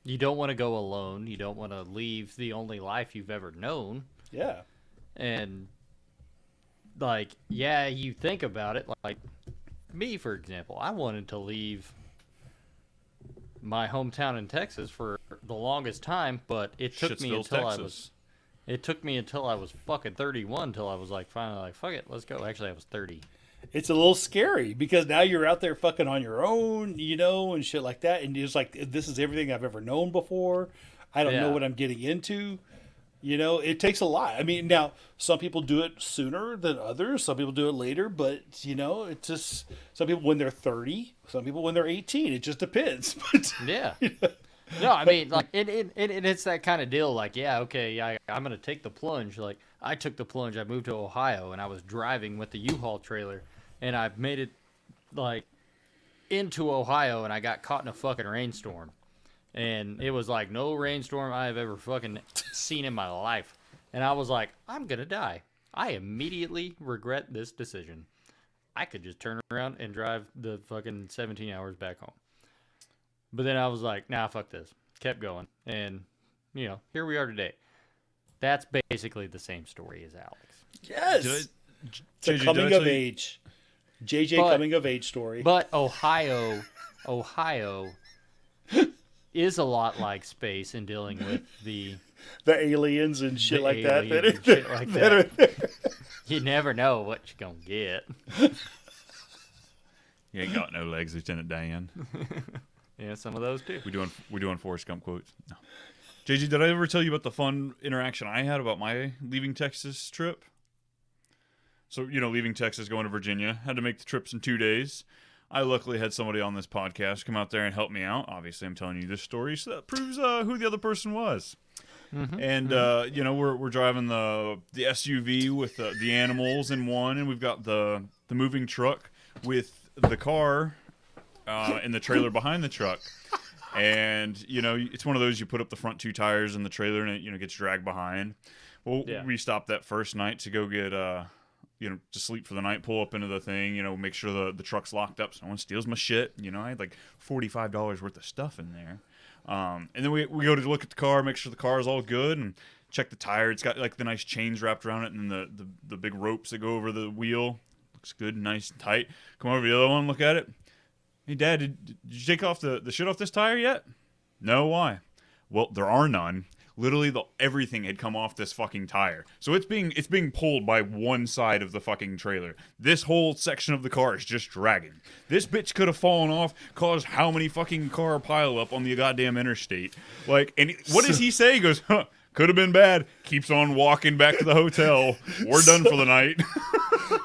You don't want to go alone. You don't want to leave the only life you've ever known. Yeah. And like, yeah, you think about it. Like me, for example, I wanted to leave my hometown in Texas for the longest time, but it took me until I was fucking 31 until I was like finally like, fuck it, let's go. Actually, I was 30. It's a little scary because now you're out there fucking on your own, and shit like that, and it's like, this is everything I've ever known before. I don't know what I'm getting into. It takes a lot. I mean, now some people do it sooner than others. Some people do it later, but it's just some people when they're 30, some people when they're 18. It just depends. But, yeah. No, I mean, like, it's that kind of deal. Like, yeah, okay, I'm gonna take the plunge. Like, I took the plunge. I moved to Ohio, and I was driving with the U-Haul trailer, and I made it like into Ohio, and I got caught in a fucking rainstorm. And it was like no rainstorm I have ever fucking seen in my life. And I was like, I'm going to die. I immediately regret this decision. I could just turn around and drive the fucking 17 hours back home. But then I was like, nah, fuck this. Kept going. And, here we are today. That's basically the same story as Alex. Yes. It's a coming of age. Coming of age story. But Ohio is a lot like space in dealing with the aliens and shit like that. You never know what you're gonna get. You ain't got no legs, Lieutenant Dan. Yeah, some of those too. We doing Forrest Gump quotes. No. JG, did I ever tell you about the fun interaction I had about my leaving Texas trip? So, leaving Texas, going to Virginia, had to make the trips in 2 days. I luckily had somebody on this podcast come out there and help me out. Obviously, I'm telling you this story, so that proves who the other person was. Mm-hmm. And we're driving the SUV with the animals in one, and we've got the moving truck with the car and the trailer behind the truck. And it's one of those, you put up the front two tires in the trailer, and it gets dragged behind. Well, we stopped that first night to go get to sleep for the night, pull up into the thing, make sure the truck's locked up so no one steals my shit. I had like $45 worth of stuff in there. And then we go to look at the car, make sure the car is all good, and check the tire. It's got like the nice chains wrapped around it, and the big ropes that go over the wheel. Looks good, nice and tight. Come over to the other one, look at it. Hey, Dad, did you take off the shit off this tire yet? No, why? Well, there are none. Literally, everything had come off this fucking tire. So it's being pulled by one side of the fucking trailer. This whole section of the car is just dragging. This bitch could have fallen off, caused how many fucking car pile up on the goddamn interstate. Like, and what does he say? He goes, could have been bad. Keeps on walking back to the hotel. We're done for the night.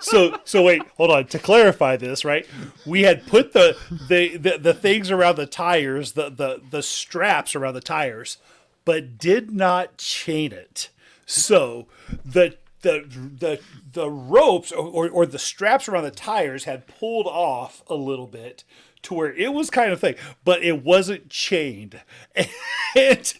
So wait, hold on. To clarify this, right? We had put the things around the tires, the straps around the tires, but did not chain it. So the the ropes or the straps around the tires had pulled off a little bit to where it was kind of thick, but it wasn't chained. And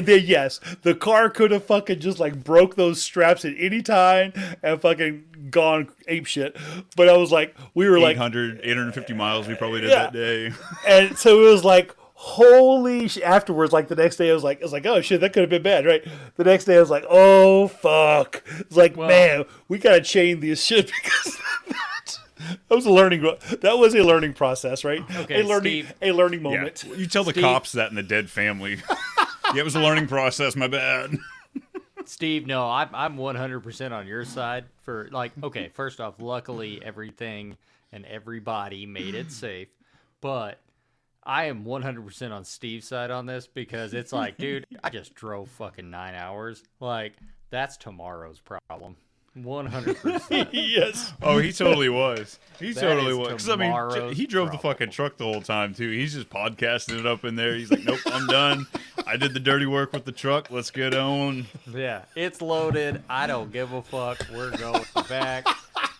then yes, the car could have fucking just like broke those straps at any time and fucking gone ape shit. But I was like, we were like 850 miles we probably did Yeah. that day. And so it was like, holy shit. Afterwards, like the next day, I was like, oh shit, that could have been bad, right? The next day, I was like, oh fuck. It's like, man, we gotta chain this shit because that was a learning process, right? Okay, a learning moment. Yeah. You tell the cops that in the dead family. Yeah, it was a learning process. My bad. Steve, no, I'm 100% on your side for like. Okay, first off, luckily everything and everybody made it safe, but I am 100% on Steve's side on this because it's like, dude, I just drove fucking 9 hours. Like, that's tomorrow's problem. 100%. Yes. Oh, he totally was. He That totally is was. 'Cause, I mean, tomorrow's he drove the fucking truck the whole time, too. He's just podcasting it up in there. He's like, nope, I'm done. I did the dirty work with the truck. Let's get on. Yeah, it's loaded. I don't give a fuck. We're going back.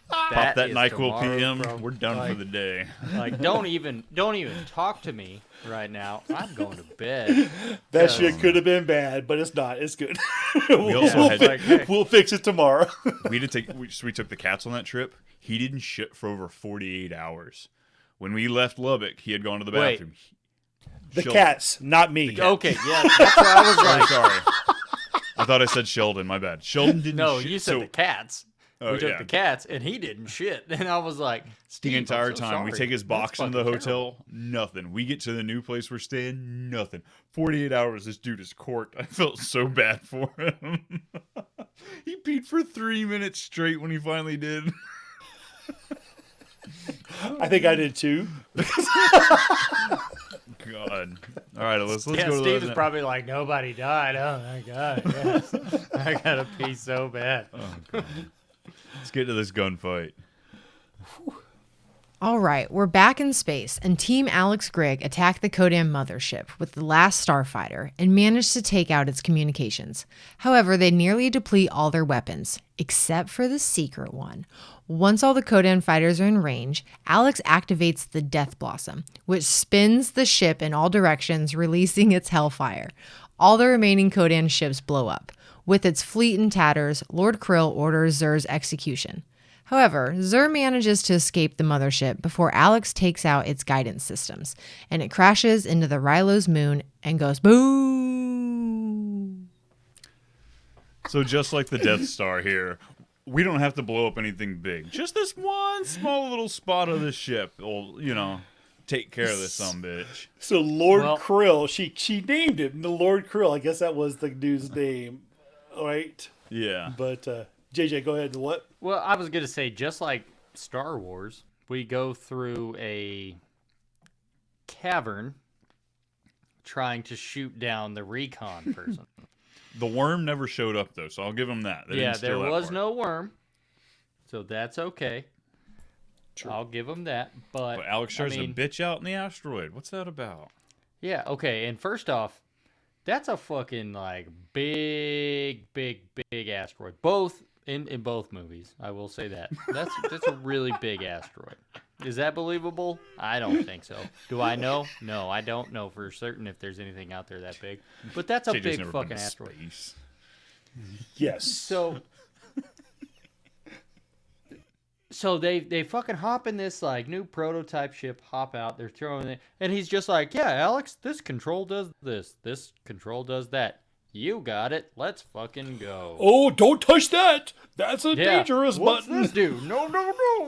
Pop that is NyQuil tomorrow's PM. problem. We're done for the day. Like, don't even talk to me right now. I'm going to bed. That shit could have been bad, but it's not. It's good. We also we'll fix it tomorrow. we took the cats on that trip. He didn't shit for over 48 hours. When we left Lubbock, he had gone to the Wait. bathroom. The cats, not me. Okay, yeah, that's what I was like. Sorry. I thought I said Sheldon. My bad. Sheldon didn't No, shit. you said the cats. Oh, We took yeah. the cats, and he didn't shit. And I was like, Steve, The entire I'm so time. We sorry. take his box That's into the fucking hotel, nothing. We get to the new place we're staying, nothing. 48 hours, this dude is corked. I felt so bad for him. He peed for 3 minutes straight when he finally did. I think I did too. God. All right, let's Yeah, go to Steve the is probably like, nobody died. Oh, my God. Yes. I got to pee so bad. Oh, God. Let's get to this gunfight. All right, we're back in space, and Team Alex Grigg attack the Kodan mothership with the Last Starfighter and manage to take out its communications. However, they nearly deplete all their weapons, except for the secret one. Once all the Kodan fighters are in range, Alex activates the Death Blossom, which spins the ship in all directions, releasing its hellfire. All the remaining Kodan ships blow up. With its fleet in tatters, Lord Krill orders Zur's execution. However, Zur manages to escape the mothership before Alex takes out its guidance systems, and it crashes into the Rylo's moon and goes boom. So just like the Death Star here, we don't have to blow up anything big. Just this one small little spot of the ship will, take care of this sumbitch. So Lord Krill, she named him the Lord Krill. I guess that was the dude's name, right? Yeah. But JJ, go ahead. What? Well, I was going to say, just like Star Wars, we go through a cavern trying to shoot down the recon person. The worm never showed up, though, so I'll give him that. They Yeah, didn't steal there that was part. no worm, so that's okay. True. I'll give him that. But Alex tries I mean, to bitch out in the asteroid. What's that about? yeah, okay. And first off, that's a fucking like big asteroid. Both in both movies, I will say that. That's a really big asteroid. Is that believable? I don't think so. Do I know? No, I don't know for certain if there's anything out there that big. But that's a JJ's big never fucking been to asteroid. space. Yes. So they fucking hop in this like new prototype ship, hop out, they're throwing it, and he's just like, yeah, Alex, this control does this control does that. You got it. Let's fucking go. Oh, don't touch that. That's a dangerous What's button. this do? No.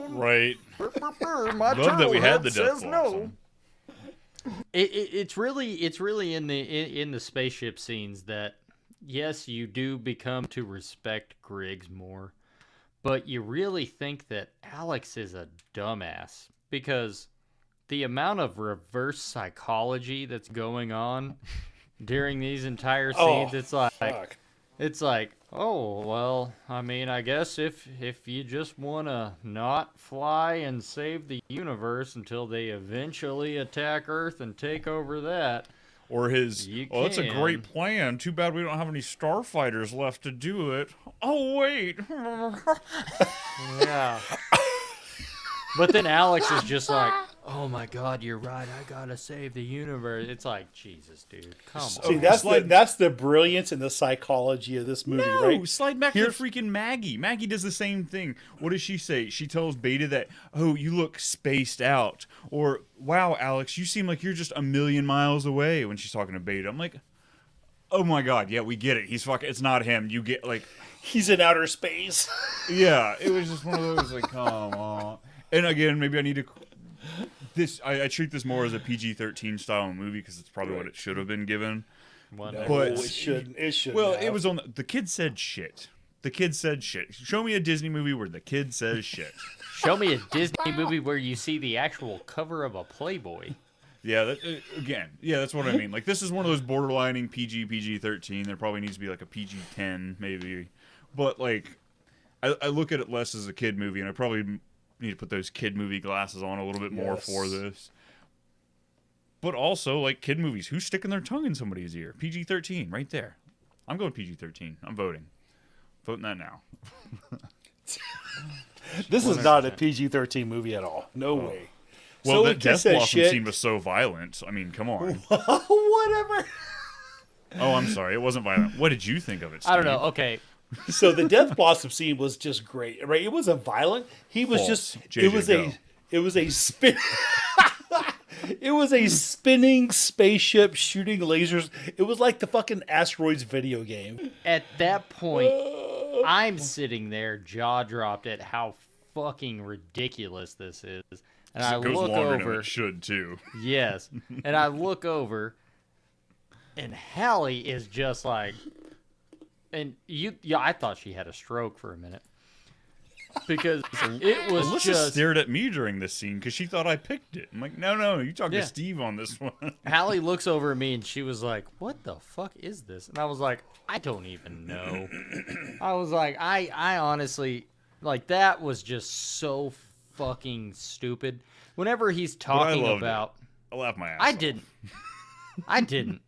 Right. My Love that we had the turtle Death says no. Blossom. It's really in the spaceship scenes that yes, you do become to respect Griggs more, but you really think that Alex is a dumbass because the amount of reverse psychology that's going on during these entire scenes, it's like, oh, well, I mean, I guess if you just want to not fly and save the universe until they eventually attack Earth and take over that, Or his, You oh, that's a can. great plan. Too bad we don't have any starfighters left to do it. Oh, wait. Yeah. But then Alex is just like, oh my God, you're right. I gotta save the universe. It's like, Jesus, dude, come on. See, that's the brilliance and the psychology of this movie, No, right? slide back to freaking Maggie. Maggie does the same thing. What does she say? She tells Beta that, oh, you look spaced out. Or, wow, Alex, you seem like you're just a million miles away when she's talking to Beta. I'm like, oh my God, yeah, we get it. He's fucking, it's not him. You get, like. He's in outer space. Yeah, it was just one of those, like, come on. And again, maybe I need to. I treat this more as a PG-13 style movie because it's probably what it should have been given. No, but it shouldn't. It shouldn't. Well, have. it was on. The kid said shit. The kid said shit. Show me a Disney movie where the kid says shit. Show me a Disney movie where you see the actual cover of a Playboy. Yeah, again, that's what I mean. Like, this is one of those borderlining PG-13. There probably needs to be like a PG-10 maybe. But like, I look at it less as a kid movie, and I probably need to put those kid movie glasses on a little bit more for this. But also, like, kid movies, who's sticking their tongue in somebody's ear? PG-13, right there. I'm going PG-13. I'm voting. Voting that now. This is not a PG-13 movie at all. No way. Well, So that it Death just says Blossom shit. scene was so violent. I mean, come on. Whatever. Oh, I'm sorry. It wasn't violent. What did you think of it, Steve? I don't know. Okay. So the Death Blossom scene was just great, right? It wasn't violent. He was False. just. JJ, It was go. It was a spin. It was a spinning spaceship shooting lasers. It was like the fucking Asteroids video game. At that point, I'm sitting there, jaw dropped at how fucking ridiculous this is. And I It goes look longer than over. it should, too. Yes. And I look over, and Hallie is just like, and I thought she had a stroke for a minute. Because it was Alyssa just. stared at me during this scene because she thought I picked it. I'm like, no, you talk Yeah. to Steve on this one. Hallie looks over at me and she was like, what the fuck is this? And I was like, I don't even know. I was like, I honestly, like, that was just so fucking stupid. Whenever he's talking loved about. I laughed my ass I off. didn't. I didn't.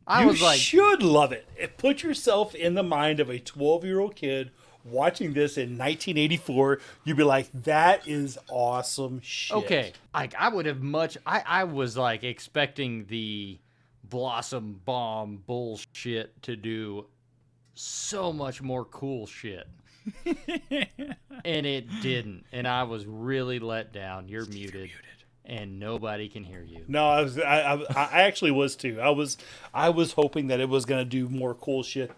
I You was like, should love it. Put yourself in the mind of a 12-year-old kid watching this in 1984. You'd be like, that is awesome shit. okay. Like, I would have I was like expecting the Blossom Bomb bullshit to do so much more cool shit. And it didn't. And I was really let down. You're muted. And nobody can hear you. No, I actually was too. I was hoping that it was going to do more cool shit.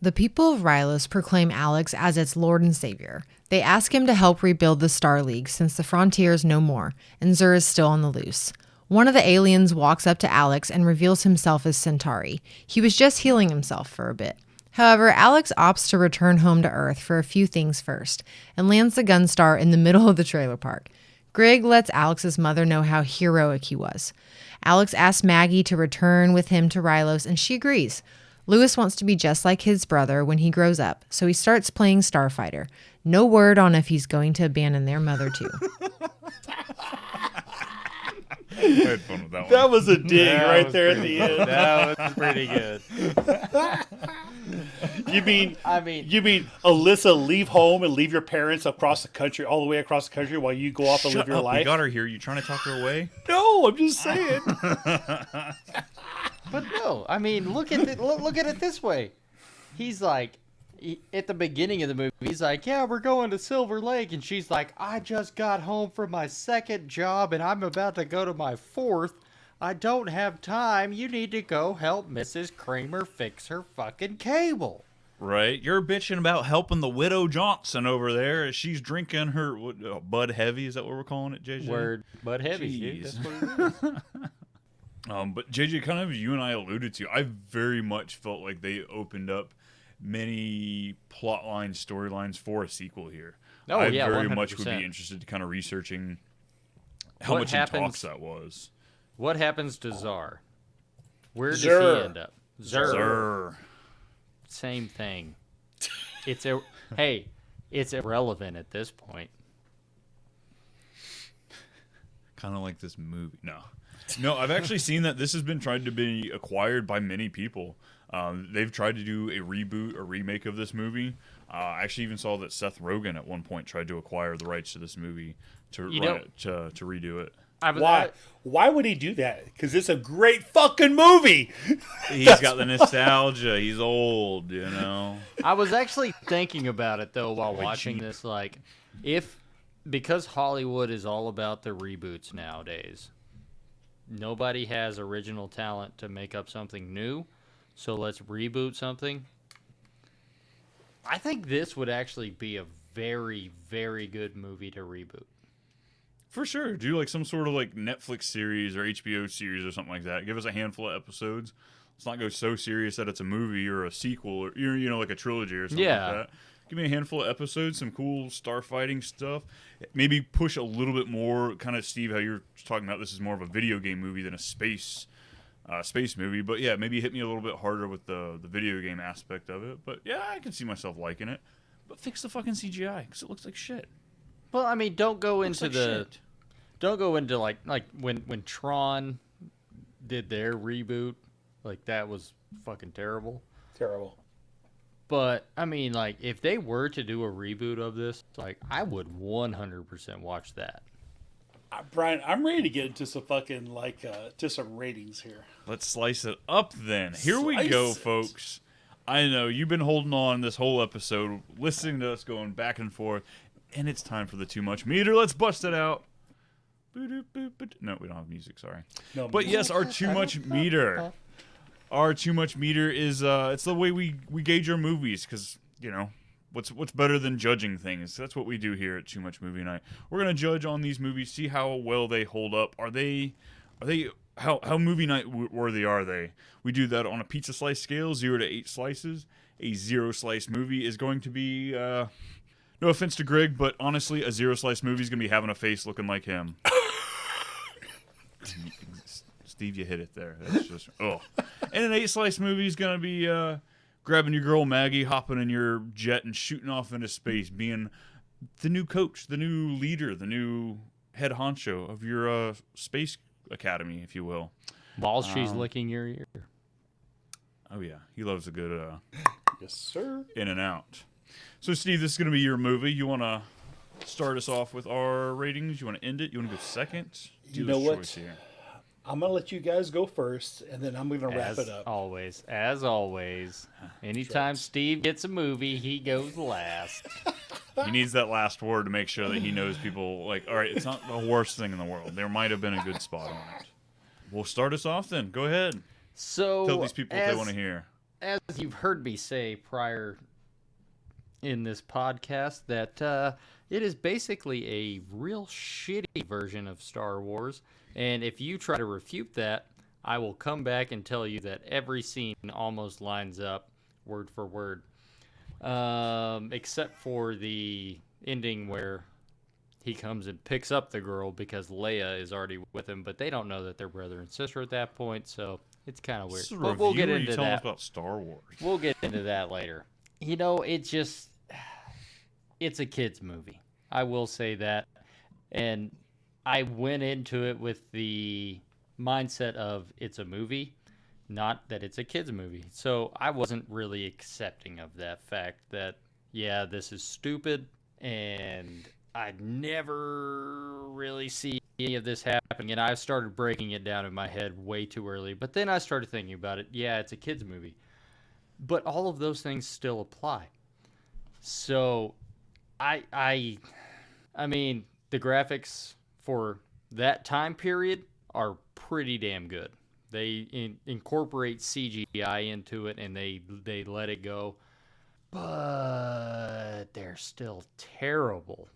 The people of Rylos proclaim Alex as its Lord and Savior. They ask him to help rebuild the Star League since the frontier is no more, and Zur is still on the loose. One of the aliens walks up to Alex and reveals himself as Centauri. He was just healing himself for a bit. However, Alex opts to return home to Earth for a few things first, and lands the Gunstar in the middle of the trailer park. Greg lets Alex's mother know how heroic he was. Alex asks Maggie to return with him to Rylos, and she agrees. Lewis wants to be just like his brother when he grows up, so he starts playing Starfighter. No word on if he's going to abandon their mother too. I had fun with that one. That was a dig That right was there at pretty- the end. That was pretty good. You mean I mean, Alyssa, leave home and leave your parents across the country, all the way across the country, while you go off and live Shut your up, we life? got her here. You trying to talk her away? No, I'm just saying. but no. I mean, look at it this way. He's like, at the beginning of the movie, he's like, yeah, we're going to Silver Lake. And she's like, I just got home from my second job and I'm about to go to my fourth. I don't have time. You need to go help Mrs. Kramer fix her fucking cable. Right. You're bitching about helping the widow Johnson over there as she's drinking her Bud Heavy. Is that what we're calling it, JJ? Word, but heavy, dude. Jeez. That's what it is. But JJ, kind of you and I alluded to, I very much felt like they opened up many plot lines, storylines for a sequel here. Oh, I yeah, very much would 100%. be interested to kind of researching how What much happens- in talks that was. What happens to Czar? Where does Zur. he end up? Zur. Sir. Same thing. It's irrelevant at this point. Kind of like this movie. No. No, I've actually seen that this has been tried to be acquired by many people. They've tried to do a reboot or remake of this movie. I actually even saw that Seth Rogen at one point tried to acquire the rights to this movie to redo it. Why? Why would he do that? Because it's a great fucking movie. He's got the nostalgia. He's old, you know. I was actually thinking about it though while watching this, like, because Hollywood is all about the reboots nowadays. Nobody has original talent to make up something new, so let's reboot something. I think this would actually be a very, very good movie to reboot. For sure. Do like some sort of like Netflix series or HBO series or something like that. Give us a handful of episodes. Let's not go so serious that it's a movie or a sequel or, you know, like a trilogy or something like that. Give me a handful of episodes, some cool starfighting stuff. Maybe push a little bit more, kind of, Steve, how you're talking about this is more of a video game movie than a space movie. But yeah, maybe hit me a little bit harder with the video game aspect of it. But yeah, I can see myself liking it. But fix the fucking CGI because it looks like shit. Well, I mean, don't go into like when Tron did their reboot, like that was fucking terrible. Terrible. But I mean, like, if they were to do a reboot of this, like, I would 100% watch that. Brian, I'm ready to get into some fucking to some ratings here. Let's slice it up then. Here we go, folks. I know you've been holding on this whole episode, listening to us going back and forth, and it's time for the too much meter. Let's bust it out. No, we don't have music. Sorry. No, but yes, our too much meter. Our too much meter is it's the way we gauge our movies, because you know what's better than judging things. That's what we do here at Too Much Movie Night. We're gonna judge on these movies, see how well they hold up. Are they how movie night worthy are they? We do that on a pizza slice scale, 0 to 8 slices. A 0 slice movie is going to be no offense to Greg, but honestly, a 0 slice movie is gonna be having a face looking like him. Steve, you hit it there. That's just and an 8 slice movie is gonna be grabbing your girl Maggie, hopping in your jet, and shooting off into space, being the new coach, the new leader, the new head honcho of your space academy, if you will. While she's licking your ear. Oh yeah, he loves a good yes, sir. In and out. So Steve, this is gonna be your movie. You wanna start us off with our ratings? You wanna end it? You wanna go second? You know what? Here. I'm going to let you guys go first, and then I'm going to wrap it up. As always. Anytime Steve gets a movie, he goes last. He needs that last word to make sure that he knows people, like, all right, it's not the worst thing in the world. There might have been a good spot on it. We'll start us off then. Go ahead. So, tell these people what they want to hear. As you've heard me say prior in this podcast, that it is basically a real shitty version of Star Wars. And if you try to refute that, I will come back and tell you that every scene almost lines up word for word. Except for the ending where he comes and picks up the girl because Leia is already with him, but they don't know that they're brother and sister at that point, so it's kind of weird. But we'll get into that. Us about Star Wars. We'll get into that later. You know, it's a kid's movie. I will say that. And I went into it with the mindset of it's a movie, not that it's a kid's movie. So I wasn't really accepting of that fact that, yeah, this is stupid, and I'd never really see any of this happening. And I started breaking it down in my head way too early. But then I started thinking about it. Yeah, it's a kid's movie. But all of those things still apply. So I mean, the graphics for that time period are pretty damn good. They incorporate CGI into it, and they let it go. But they're still terrible.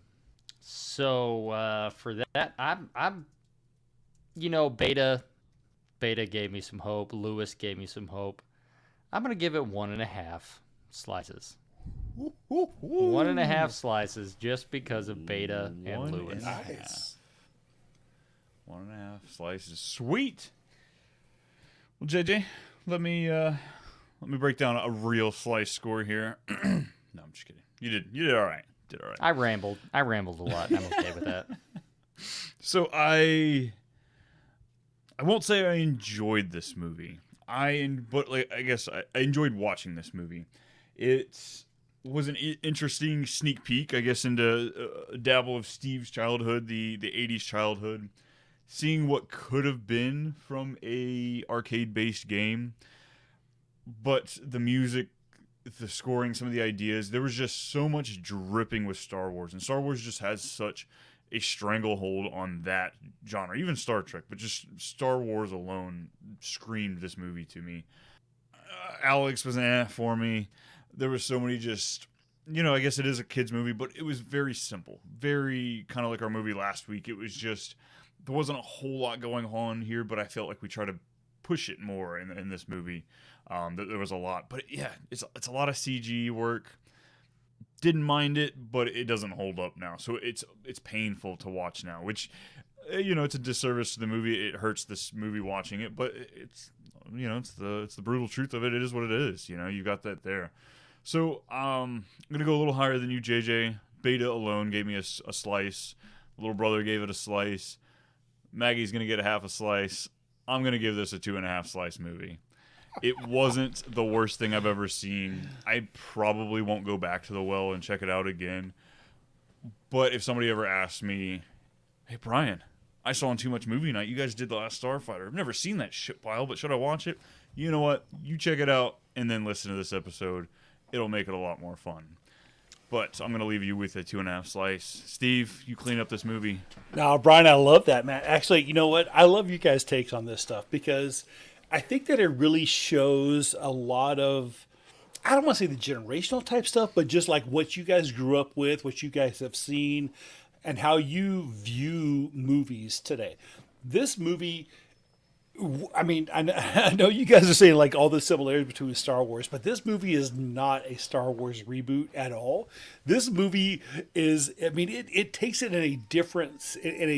So for that, I'm Beta gave me some hope. Lewis gave me some hope. I'm gonna give it 1.5 slices. 1.5 slices just because of Beta and Lewis. Nice. 1.5 slices. Sweet. Well, JJ, let me break down a real slice score here. No, I'm just kidding. You did all right. I rambled a lot. I'm okay with that. So I I won't say I enjoyed this movie. But I guess I enjoyed watching this movie. It was an interesting sneak peek, I guess, into a dabble of Steve's childhood, the 80s childhood. Seeing what could have been from a arcade-based game. But the music, the scoring, some of the ideas, there was just so much dripping with Star Wars. And Star Wars just has such a stranglehold on that genre. Even Star Trek, but just Star Wars alone screamed this movie to me. Alex was for me. There was so many just, I guess it is a kid's movie, but it was very simple. Very kind of like our movie last week. It was just, there wasn't a whole lot going on here, but I felt like we tried to push it more in this movie. There was a lot. But yeah, it's a lot of CG work. Didn't mind it, but it doesn't hold up now. So it's painful to watch now, which, it's a disservice to the movie. It hurts this movie watching it, but it's the brutal truth of it. It is what it is. You got that there. So I'm going to go a little higher than you, JJ. Beta alone gave me a slice. Little brother gave it a slice. Maggie's going to get a half a slice. I'm going to give this a 2.5 slice movie. It wasn't the worst thing I've ever seen. I probably won't go back to the well and check it out again. But if somebody ever asked me, hey, Brian, I saw on Too Much Movie Night, you guys did The Last Starfighter. I've never seen that shit pile, but should I watch it? You know what? You check it out and then listen to this episode. It'll make it a lot more fun. But I'm going to leave you with a 2.5 slice. Steve, you clean up this movie. No, Brian, I love that, man. Actually, you know what? I love you guys' takes on this stuff because I think that it really shows a lot of, I don't want to say the generational type stuff, but just like what you guys grew up with, what you guys have seen, and how you view movies today. This movie, I mean, I know you guys are saying like all the similarities between Star Wars, but this movie is not a Star Wars reboot at all. This movie is, I mean, it takes it in a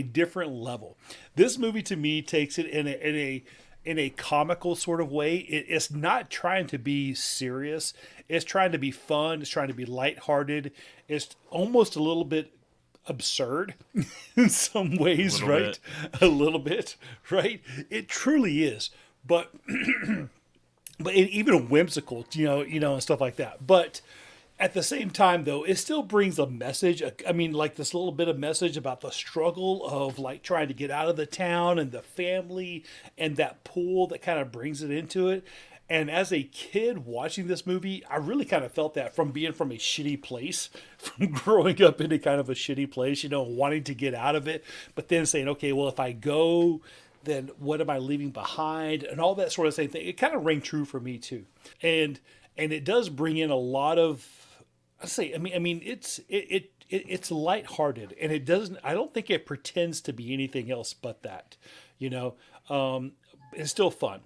different level. This movie to me takes it in a comical sort of way. It's not trying to be serious. It's trying to be fun. It's trying to be lighthearted. It's almost a little bit absurd in some ways, right? A little bit, right? It truly is. But even whimsical, and stuff like that. But at the same time, though, it still brings a message. I mean, like this little bit of message about the struggle of like trying to get out of the town and the family and that pool that kind of brings it into it. And as a kid watching this movie, I really kind of felt that from being from a shitty place, from growing up in a kind of a shitty place, wanting to get out of it, but then saying, okay, well, if I go, then what am I leaving behind? And all that sort of same thing. It kind of rang true for me too. And it does bring in a lot of, it's lighthearted, and it doesn't. I don't think it pretends to be anything else but that. It's still fun.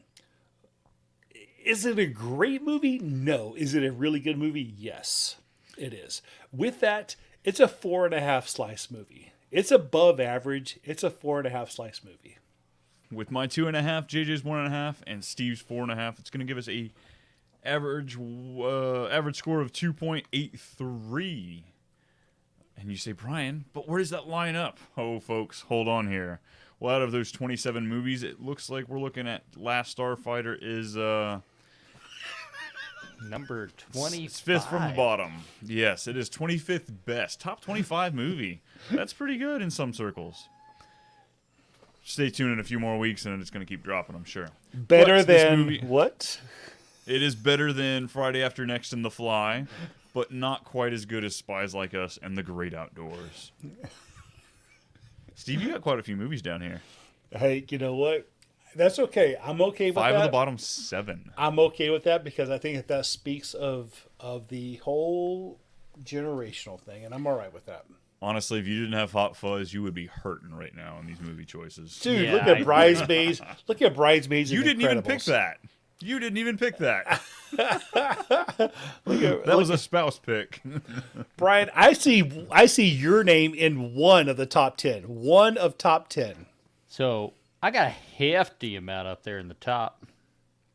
Is it a great movie? No. Is it a really good movie? Yes, it is. With that, it's a 4.5 slice movie. It's above average. It's a 4.5 slice movie. With my 2.5, JJ's 1.5, and Steve's 4.5, it's going to give us a average score of 2.83. And you say, Brian, but where does that line up? Oh, folks, hold on here. Well, out of those 27 movies, it looks like we're looking at Last Starfighter is number 25. It's fifth from the bottom. Yes, it is 25th best. Top 25 movie. That's pretty good in some circles. Stay tuned in a few more weeks, and it's going to keep dropping, I'm sure. Better than what? It is better than Friday After Next and The Fly, but not quite as good as Spies Like Us and The Great Outdoors. Steve, you got quite a few movies down here. Hey, you know what? That's okay. I'm okay with that. 5 of the bottom 7. I'm okay with that because I think that speaks of the whole generational thing, and I'm all right with that. Honestly, if you didn't have Hot Fuzz, you would be hurting right now in these movie choices. Dude, yeah, look at Bridesmaids. Look at Bridesmaids. You didn't even pick that. You didn't even pick that. That was a spouse pick. Brian, I see your name in one of the top 10. One of top 10. So I got a hefty amount up there in the top.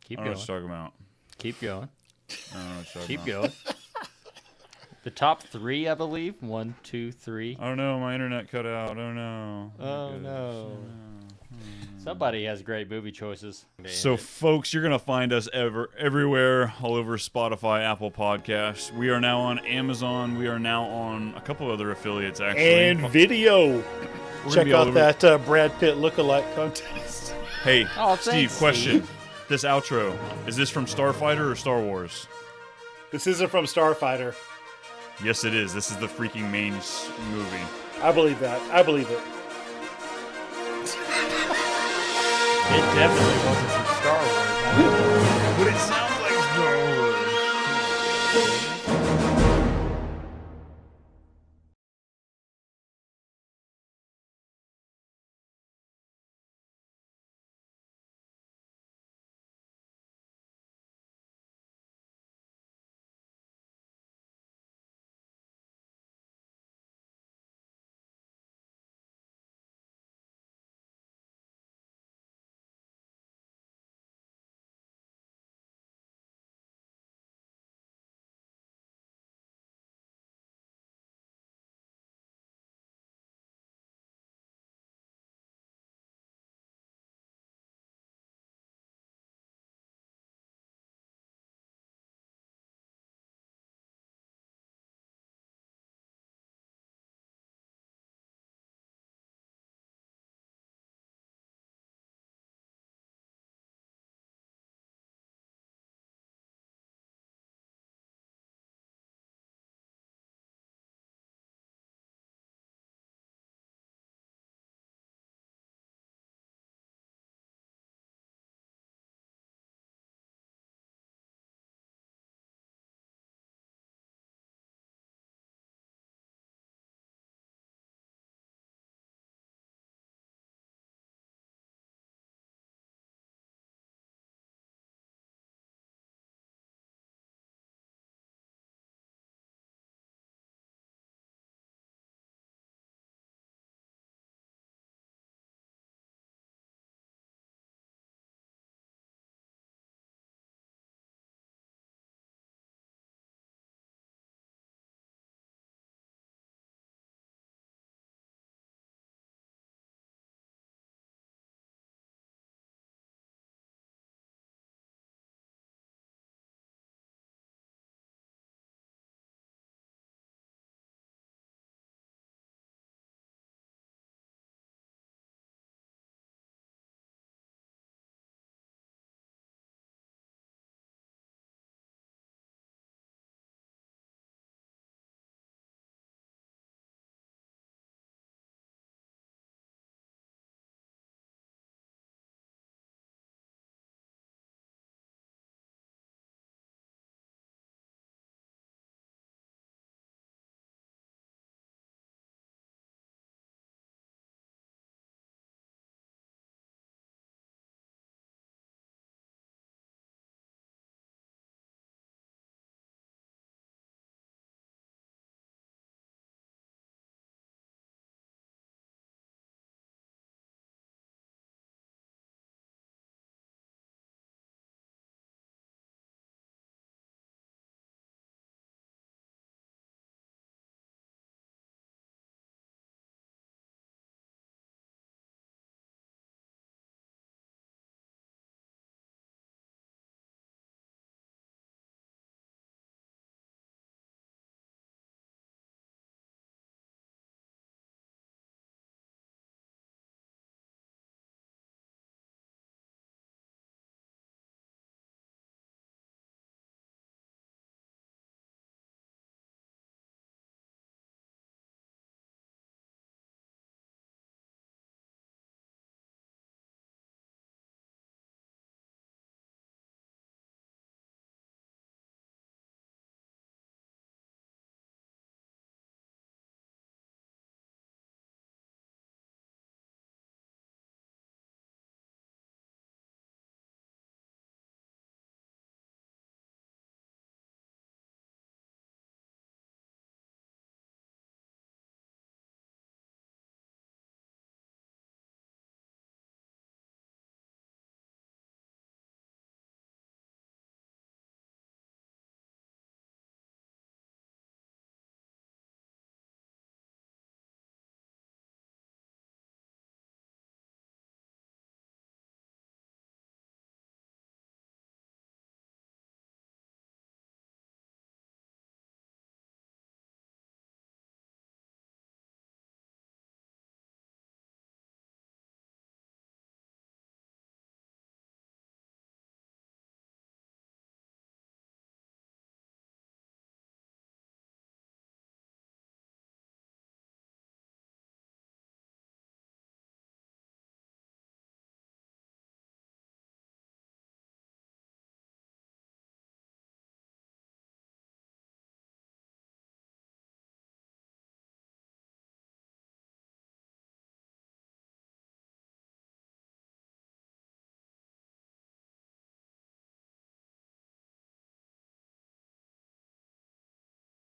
Keep going. I don't know what you're talking about. Keep going. I don't know what you're talking Keep about. going. The top 3, I believe. 1, 2, 3. I don't know. My internet cut out. Oh no. Oh no. Somebody has great movie choices. So, folks, you're going to find us everywhere, all over Spotify, Apple Podcasts. We are now on Amazon. We are now on a couple other affiliates, actually. And video. Check out over... that Brad Pitt lookalike contest. Hey, thanks, Steve, question. Steve. This outro, is this from Starfighter or Star Wars? This isn't from Starfighter. Yes, it is. This is the freaking main movie. I believe that. I believe it. It definitely wasn't from Star Wars. But it sounds